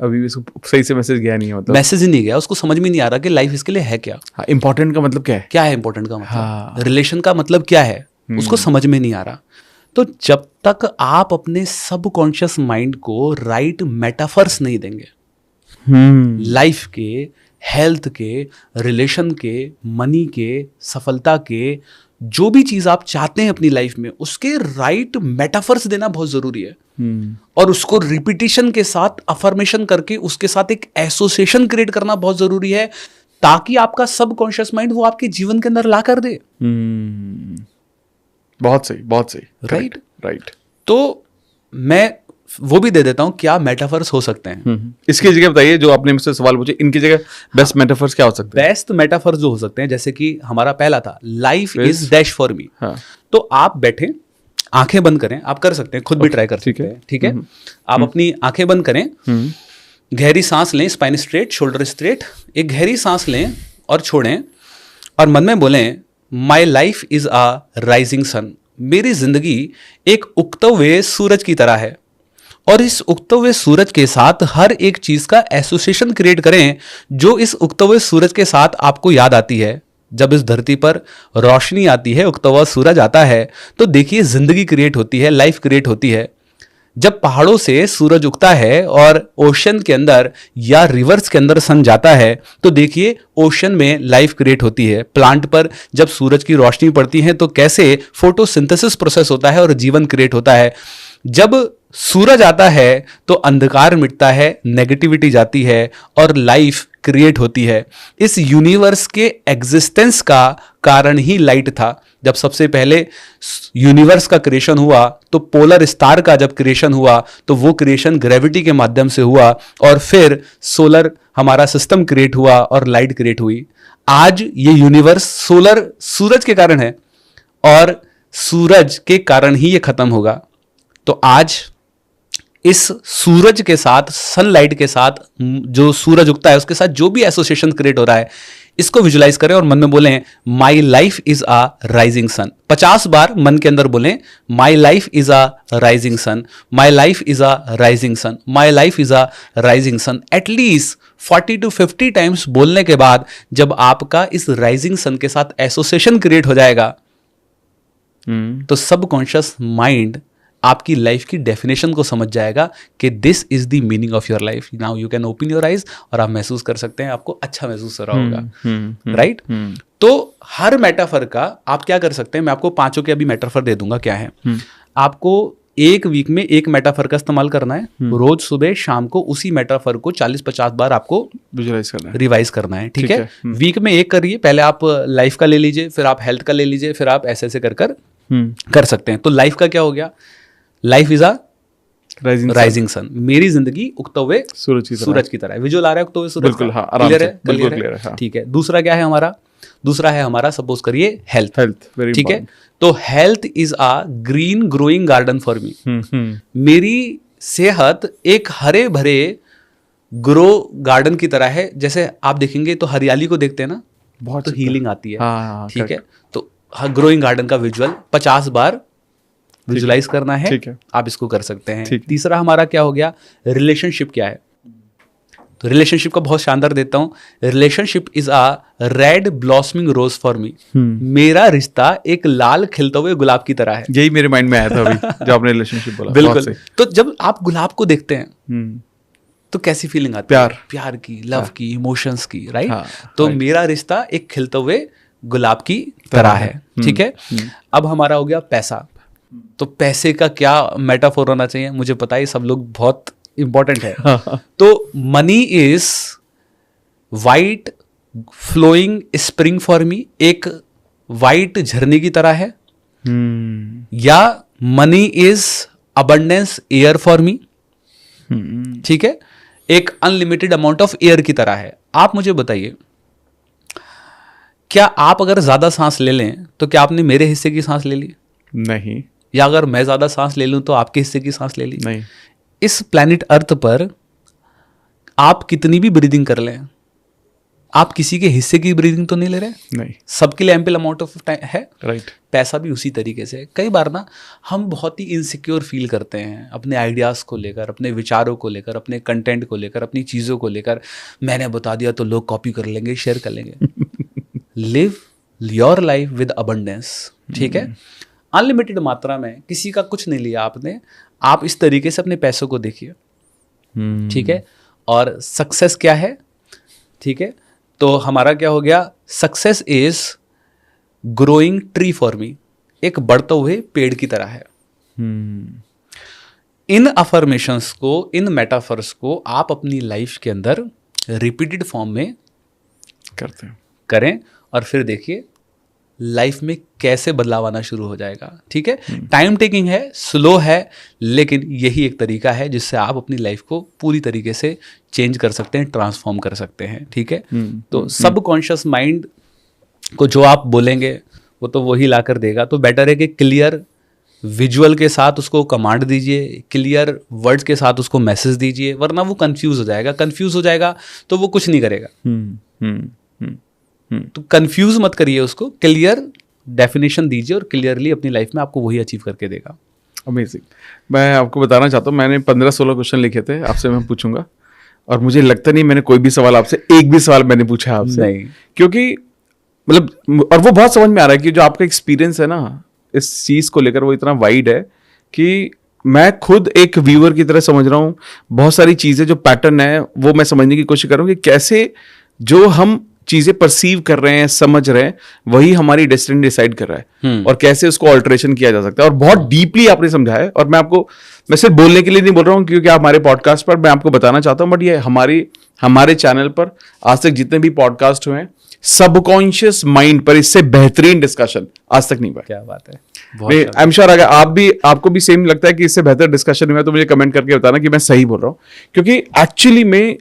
अभी भी इसको सही से मैसेज गया नहीं है, मतलब मैसेज ही नहीं गया, उसको समझ में नहीं आ रहा कि लाइफ इसके लिए है क्या। हाँ, इंपॉर्टेंट का मतलब क्या है, क्या है इंपॉर्टेंट का मतलब, हाँ। रिलेशन का मतलब क्या है, उसको समझ में नहीं आ रहा। तो जब तक आप अपने सबकॉन्शियस माइंड को राइट मेटाफर्स नहीं देंगे लाइफ के, हेल्थ के, रिलेशन के, मनी के, सफलता के, जो भी चीज आप चाहते हैं अपनी लाइफ में, उसके राइट मेटाफर्स देना बहुत जरूरी है। और उसको रिपीटिशन के साथ, अफर्मेशन करके उसके साथ एक एसोसिएशन क्रिएट करना बहुत जरूरी है, ताकि आपका सबकॉन्शियस माइंड वो आपके जीवन के अंदर ला कर दे। बहुत सही, बहुत सही, राइट, राइट। तो मैं वो भी दे देता हूं, क्या मेटाफर्स हो सकते हैं। इसकी जगह बताइए, जो आपने मुझसे सवाल पूछे, इनकी जगह बेस्ट मेटाफर्स क्या हो सकते हैं? बेस्ट मेटाफर्स जो हो सकते हैं, जैसे कि हमारा पहला था life is dash for me. तो आप बैठे, आंखें बंद करें, आप कर सकते हैं, खुद भी ट्राई कर सकते हैं। ठीक है, आप अपनी आंखें बंद करें, गहरी सांस लें, स्पाइन स्ट्रेट, शोल्डर स्ट्रेट, एक गहरी सांस लें और छोड़ें, और मन में बोलें my life is a rising sun. मेरी जिंदगी एक उगते हुए सूरज की तरह है, और इस उगते हुए सूरज के साथ हर एक चीज का एसोसिएशन क्रिएट करें जो इस उगते हुए सूरज के साथ आपको याद आती है। जब इस धरती पर रोशनी आती है, उगता हुआ सूरज आता है, तो देखिए जिंदगी क्रिएट होती है, लाइफ क्रिएट होती है। जब पहाड़ों से सूरज उगता है और ओशन के अंदर या रिवर्स के अंदर सन जाता है, तो देखिए ओशन में लाइफ क्रिएट होती है। प्लांट पर जब सूरज की रोशनी पड़ती है तो कैसे फोटोसिंथेसिस प्रोसेस होता है और जीवन क्रिएट होता है। जब सूरज आता है तो अंधकार मिटता है, नेगेटिविटी जाती है और लाइफ क्रिएट होती है। इस यूनिवर्स के एग्जिस्टेंस का कारण ही लाइट था। जब सबसे पहले यूनिवर्स का क्रिएशन हुआ तो पोलर स्टार का जब क्रिएशन हुआ तो वो क्रिएशन ग्रेविटी के माध्यम से हुआ, और फिर सोलर हमारा सिस्टम क्रिएट हुआ और लाइट क्रिएट हुई। आज ये यूनिवर्स सोलर सूरज के कारण है और सूरज के कारण ही ये खत्म होगा। तो आज इस सूरज के साथ, सनलाइट के साथ, जो सूरज उगता है उसके साथ जो भी एसोसिएशन क्रिएट हो रहा है, इसको विजुलाइज करें और मन में बोलें my life is a rising sun. 50 बार मन के अंदर बोलें my life is a rising sun, my life is a rising sun, my life is a rising sun. At least 40 to 50 times बोलने के बाद जब आपका इस राइजिंग सन के साथ एसोसिएशन क्रिएट हो जाएगा, तो सबकॉन्शियस माइंड आपकी लाइफ की डेफिनेशन को समझ जाएगा कि this is the meaning of your life. Now you can open your eyes और आप महसूस कर सकते हैं, आपको अच्छा महसूस हो रहा होगा, राइट? तो हर मेटाफर का आप क्या कर सकते हैं, मैं आपको 5 के अभी मेटाफर दे दूंगा। क्या है, आपको एक वीक में एक मेटाफर का इस्तेमाल करना है। रोज सुबह शाम को उसी मेटाफर को 40-50 बार आपको विजुलाइज करना है, रिवाइज करना है, ठीक है? वीक में एक करिए, पहले आप लाइफ का ले लीजिए, फिर आप हेल्थ का ले लीजिए, फिर आप ऐसे कर कर सकते हैं। तो लाइफ का क्या हो गया, life is a rising sun. मेरी जिंदगी उगते हुए सूरज की तरह है। विजुअल आ रहा है उगते हुए सूरज? बिल्कुल, हाँ, आराम से, बिल्कुल क्लियर है, ठीक है। दूसरा क्या है हमारा? दूसरा है हमारा, सपोज करिए हेल्थ, ठीक है? तो health is a green growing garden for me. मेरी सेहत एक हरे भरे ग्रो गार्डन की तरह है। जैसे आप देखेंगे तो हरियाली को देखते हैं ना, बहुत तो हीलिंग आती है, ठीक है? तो ग्रोइंग गार्डन का विजुअल 50 बार विजुलाइज करना है, आप इसको कर सकते हैं। तीसरा हमारा क्या हो गया, रिलेशनशिप क्या है? तो रिलेशनशिप का बहुत शानदार देता हूं, relationship is a red blossoming rose for me. मेरा रिश्ता एक लाल खिलते हुए गुलाब की तरह है। यही मेरे माइंड में आया था अभी जब आपने रिलेशनशिप बोला। बिल्कुल। तो जब आप गुलाब को देखते हैं तो कैसी फीलिंग आती है? प्यार की, लव की, इमोशंस की, राइट? तो मेरा रिश्ता एक खिलते हुए गुलाब की तरह है, ठीक है? अब हमारा हो गया पैसा। तो पैसे का क्या मेटाफोर होना चाहिए? मुझे पता है सब लोग बहुत इंपॉर्टेंट है। तो money is white flowing spring for me, एक वाइट झरने की तरह है। या money is abundance air for me, ठीक है? एक अनलिमिटेड अमाउंट ऑफ एयर की तरह है। आप मुझे बताइए, क्या आप अगर ज्यादा सांस ले लें तो क्या आपने मेरे हिस्से की सांस ले ली? नहीं। या अगर मैं ज्यादा सांस ले लूं तो आपके हिस्से की सांस ले ली? नहीं। इस प्लैनेट अर्थ पर आप कितनी भी ब्रीदिंग कर लें, आप किसी के हिस्से की ब्रीदिंग तो नहीं ले रहे? नहीं। सबके लिए एम्पल अमाउंट ऑफ टाइम है, राइट? पैसा भी उसी तरीके से। कई बार ना हम बहुत ही इनसिक्योर फील करते हैं अपने आइडियाज को लेकर, अपने विचारों को लेकर, अपने कंटेंट को लेकर, अपनी चीजों को लेकर। मैंने बता दिया तो लोग कॉपी कर लेंगे, शेयर कर लेंगे। Live your life with abundance, ठीक है? अनलिमिटेड मात्रा में, किसी का कुछ नहीं लिया आपने। आप इस तरीके से अपने पैसों को देखिए, ठीक है? और सक्सेस क्या है, ठीक है? तो हमारा क्या हो गया, success is growing tree for me, एक बढ़ते हुए पेड़ की तरह है। इन अफर्मेशंस को, इन मेटाफर्स को आप अपनी लाइफ के अंदर रिपीटेड फॉर्म में करते हैं, करें और फिर देखिए लाइफ में कैसे बदलाव आना शुरू हो जाएगा, ठीक है? टाइम टेकिंग है, स्लो है, लेकिन यही एक तरीका है जिससे आप अपनी लाइफ को पूरी तरीके से चेंज कर सकते हैं, ट्रांसफॉर्म कर सकते हैं, ठीक है? तो सबकॉन्शियस माइंड को जो आप बोलेंगे वो तो वही ला कर देगा। तो बेटर है कि क्लियर विजुअल के साथ उसको कमांड दीजिए, क्लियर वर्ड्स के साथ उसको मैसेज दीजिए, वरना वो कंफ्यूज हो जाएगा। कंफ्यूज हो जाएगा तो वो कुछ नहीं करेगा। तो कंफ्यूज मत करिए उसको, क्लियर डेफिनेशन दीजिए और क्लियरली अपनी लाइफ में आपको वही अचीव करके देगा। अमेजिंग। मैं आपको बताना चाहता हूँ, मैंने 15-16 क्वेश्चन लिखे थे, आपसे मैं पूछूंगा, और मुझे लगता नहीं मैंने कोई भी सवाल आपसे, एक भी सवाल मैंने पूछा आपसे नहीं, क्योंकि मतलब, और वो बहुत समझ में आ रहा है कि जो आपका एक्सपीरियंस है ना इस चीज को लेकर, वो इतना वाइड है कि मैं खुद एक व्यूअर की तरह समझ रहा हूँ। बहुत सारी चीजें जो पैटर्न है वो मैं समझने की कोशिश कर रहा हूँ कि कैसे जो हम चीजें परसीव कर रहे हैं, समझ रहे हैं, वही हमारी डेस्टिनी डिसाइड कर रहा है, और कैसे उसको ऑल्टरेशन किया जा सकता है। और बहुत डीपली आपने समझा है, और मैं सिर्फ बोलने के लिए नहीं बोल रहा हूँ, क्योंकि आप हमारे पॉडकास्ट पर, मैं आपको बताना चाहता हूँ, बट ये हमारे चैनल पर आज तक जितने भी पॉडकास्ट हुए हैं, सबकॉन्शियस माइंड पर इससे बेहतरीन डिस्कशन आज तक नहीं हुआ। क्या बात है। आई एम श्योर अगर आपको भी सेम लगता है कि इससे बेहतर डिस्कशन हुआ, तो मुझे कमेंट करके बताना कि मैं सही बोल रहा हूँ। क्योंकि एक्चुअली में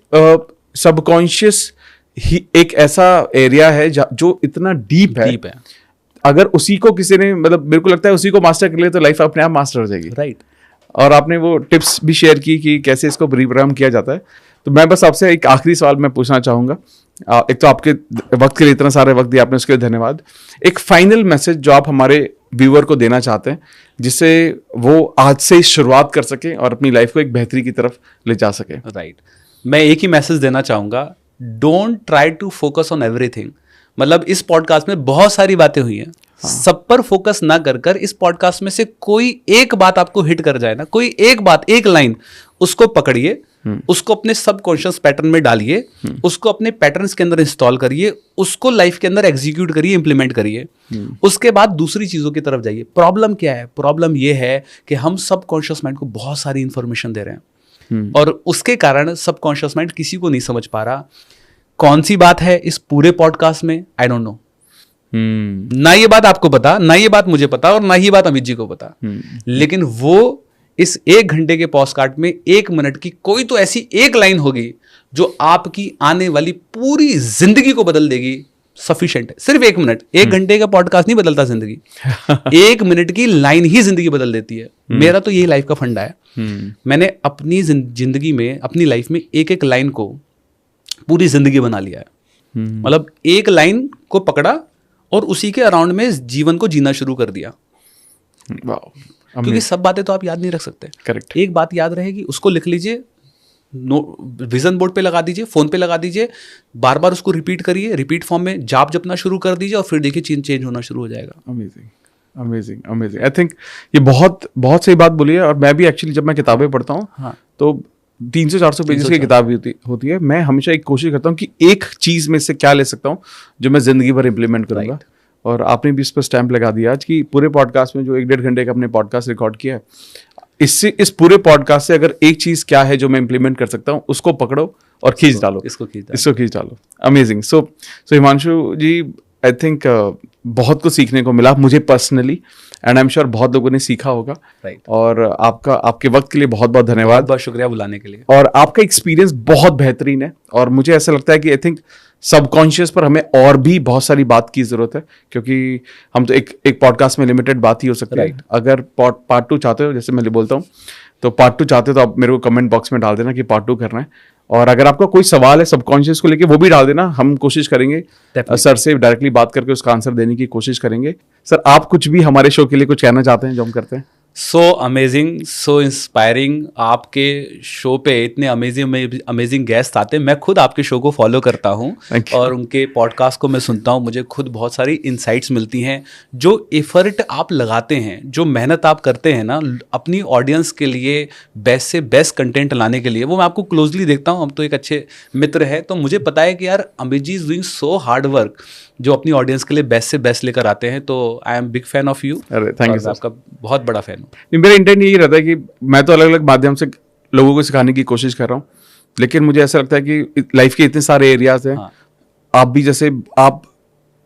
सबकॉन्शियस ही एक ऐसा एरिया है जो इतना डीप है। अगर उसी को किसी ने, मतलब मेरे को लगता है उसी को मास्टर कर लिया तो लाइफ अपने आप मास्टर हो जाएगी, राइट? और आपने वो टिप्स भी शेयर की कि कैसे इसको रिप्रोग्राम किया जाता है। तो मैं बस आपसे एक आखिरी सवाल मैं पूछना चाहूँगा। एक तो आपके वक्त के लिए इतना सारे वक्त दिया आपने, उसके लिए धन्यवाद। एक फाइनल मैसेज जो आप हमारे व्यूअर को देना चाहते हैं, जिससे वो आज से शुरुआत कर सके और अपनी लाइफ को एक बेहतरी की तरफ ले जा सके। राइट, मैं एक ही मैसेज देना चाहूँगा, don't try to focus on everything. मतलब इस पॉडकास्ट में बहुत सारी बातें हुई हैं, सब पर फोकस ना कर इस पॉडकास्ट में से कोई एक बात आपको हिट कर जाए ना, कोई एक बात, एक लाइन, उसको पकड़िए, उसको अपने सबकॉन्शियस पैटर्न में डालिए, उसको अपने पैटर्न्स के अंदर इंस्टॉल करिए, उसको लाइफ के अंदर एग्जीक्यूट करिए, इंप्लीमेंट करिए। उसके बाद दूसरी चीजों की तरफ जाइए। प्रॉब्लम क्या है? प्रॉब्लम ये है कि हम सबकॉन्शियस माइंड को बहुत सारी इंफॉर्मेशन दे रहे हैं और उसके कारण सबकॉन्शियस माइंड किसी को नहीं समझ पा रहा कौन सी बात है इस पूरे पॉडकास्ट में। आई डोंट नो, ना ये बात आपको पता, ना ये बात मुझे पता, और ना ही बात अमित जी को पता। लेकिन वो इस 1 घंटे के पॉडकास्ट में 1 मिनट की कोई तो ऐसी एक लाइन होगी जो आपकी आने वाली पूरी जिंदगी को बदल देगी। सफिशिएंट है, सिर्फ 1 मिनट। 1 घंटे का पॉडकास्ट नहीं बदलता जिंदगी, 1 मिनट की लाइन ही जिंदगी बदल देती है। मेरा तो यही लाइफ का फंडा है। मैंने अपनी जिंदगी में, अपनी लाइफ में एक एक लाइन को पूरी जिंदगी बना लिया है। मतलब एक लाइन को पकड़ा और उसी के अराउंड में जीवन को जीना शुरू कर दिया। क्योंकि सब बातें तो आप याद नहीं रख सकते। करेक्ट। एक बात याद रहेगी, उसको लिख लीजिए, विजन बोर्ड पे लगा दीजिए, फोन पे लगा दीजिए, बार बार उसको रिपीट करिए, रिपीट फॉर्म में जाप जपना शुरू कर दीजिए और फिर देखिए चेंज होना शुरू हो जाएगा। Amazing, amazing, amazing. I think ये बहुत बहुत सही बात बोली है। और मैं भी एक्चुअली जब मैं किताबें पढ़ता हूँ, हाँ, तो 300-400 पेजेस की किताब होती है। मैं हमेशा एक कोशिश करता हूँ कि एक चीज में से क्या ले सकता हूँ जो मैं जिंदगी भर इंप्लीमेंट करूंगा। और आपने भी इस पर स्टैंप लगा दिया आज कि पूरे पॉडकास्ट में जो 1-1.5 घंटे का अपने पॉडकास्ट रिकॉर्ड किया है, इससे, इस पूरे पॉडकास्ट से अगर एक चीज क्या है जो मैं इंप्लीमेंट कर सकता हूँ, उसको पकड़ो और खींच डालो, इसको खींच डालो। Amazing. So Himanshu ji, I think बहुत कुछ सीखने को मिला मुझे personally, and I am sure बहुत लोगों ने सीखा होगा। और आपके वक्त के लिए बहुत बहुत धन्यवाद। बहुत शुक्रिया बुलाने के लिए। और आपका एक्सपीरियंस बहुत बेहतरीन है और मुझे ऐसा लगता है कि आई थिंक सबकॉन्शियस पर हमें और भी बहुत सारी बात की जरूरत है, क्योंकि हम तो एक पॉडकास्ट में लिमिटेड बात ही हो सकती है। अगर पार्ट 2 चाहते हो, जैसे मैं बोलता हूँ, तो पार्ट 2 चाहते हो तो आप मेरे को कमेंट बॉक्स में डाल देना कि पार्ट 2 करना है। और अगर आपका कोई सवाल है सबकॉन्शियस को लेके, वो भी डाल देना। हम कोशिश करेंगे सर से डायरेक्टली बात करके उसका आंसर देने की कोशिश करेंगे। सर, आप कुछ भी हमारे शो के लिए कुछ कहना चाहते हैं जो हम करते हैं? So amazing, so inspiring. आपके शो पे इतने अमेजिंग गेस्ट आते हैं। मैं खुद आपके शो को फॉलो करता हूँ और उनके पॉडकास्ट को मैं सुनता हूँ। मुझे खुद बहुत सारी इंसाइट्स मिलती हैं। जो एफर्ट आप लगाते हैं, जो मेहनत आप करते हैं ना अपनी ऑडियंस के लिए बेस्ट से बेस्ट कंटेंट लाने के लिए, वो मैं आपको क्लोजली देखता हूँ। हम तो एक अच्छे मित्र हैं, तो मुझे पता है कि यार Amit ji is doing so hard work, जो अपनी ऑडियंस के लिए बेस्ट से बेस्ट लेकर आते हैं। तो I am big fan of you. Thank you. आपका बहुत बड़ा फैन हूँ। मेरा इंटेंट यही रहता है कि मैं तो अलग अलग माध्यम से लोगों को सिखाने की कोशिश कर रहा हूँ, लेकिन मुझे ऐसा लगता है कि लाइफ के इतने सारे एरियाज हैं। आप भी, जैसे आप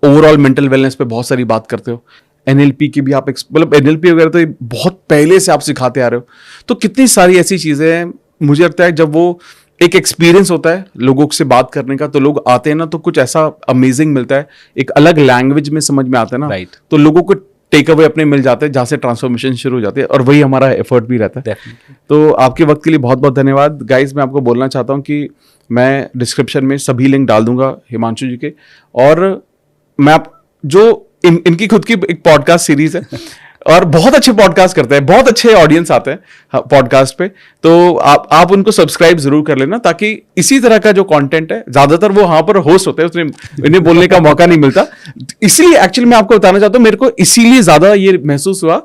ओवरऑल मेंटल वेलनेस पे बहुत सारी बात करते हो, एनएलपी की भी आप, मतलब एनएलपी वगैरह तो बहुत पहले से आप सिखाते आ रहे हो। तो कितनी सारी ऐसी चीजें हैं, मुझे लगता है जब वो एक एक्सपीरियंस होता है लोगों से बात करने का, तो लोग आते हैं ना, तो कुछ ऐसा अमेजिंग मिलता है, एक अलग लैंग्वेज में समझ में आता है ना, तो लोगों को टेक अवे अपने मिल जाते हैं, जहाँ से ट्रांसफॉर्मेशन शुरू हो जाती है। और वही हमारा एफर्ट भी रहता है। तो आपके वक्त के लिए बहुत बहुत धन्यवाद। गाइज, मैं आपको बोलना चाहता हूँ कि मैं डिस्क्रिप्शन में सभी लिंक डाल दूंगा हिमांशु जी के, और मैं आप जो इनकी खुद की एक पॉडकास्ट सीरीज है और बहुत अच्छे पॉडकास्ट करते हैं, बहुत अच्छे ऑडियंस आते हैं पॉडकास्ट पे, तो आप उनको सब्सक्राइब जरूर कर लेना, ताकि इसी तरह का जो कंटेंट है, ज्यादातर वो वहां पर होस्ट होते हैं, उन्हें बोलने का मौका नहीं मिलता। इसलिए एक्चुअली मैं आपको बताना चाहता हूँ, मेरे को इसीलिए ज्यादा ये महसूस हुआ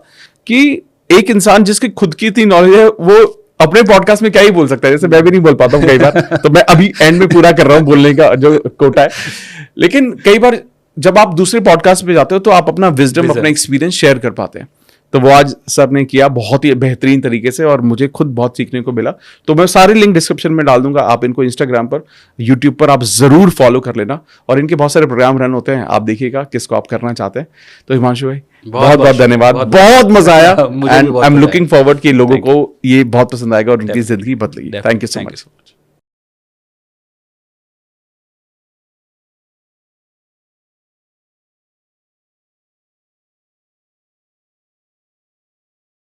कि एक इंसान जिसकी खुद की इतनी नॉलेज है, वो अपने पॉडकास्ट में क्या ही बोल सकता है। जैसे मैं भी नहीं बोल पाता हूँ कई बार, तो मैं अभी एंड में पूरा कर रहा हूँ बोलने का जो कोटा है। लेकिन कई बार जब आप दूसरे पॉडकास्ट पे जाते हो, तो आप अपना विजडम, अपना एक्सपीरियंस शेयर कर पाते हैं। तो वो आज सर ने किया बहुत ही बेहतरीन तरीके से, और मुझे खुद बहुत सीखने को मिला। तो मैं सारे लिंक डिस्क्रिप्शन में डाल दूंगा। आप इनको इंस्टाग्राम पर, यूट्यूब पर आप जरूर फॉलो कर लेना, और इनके बहुत सारे प्रोग्राम रन होते हैं, आप देखिएगा किसको आप करना चाहते हैं। तो हिमांशु भाई, बहुत बहुत धन्यवाद, बहुत मजा आया, and I am looking forward कि लोगों को ये बहुत पसंद आएगा और उनकी जिंदगी बदलेगी। Thank you so much.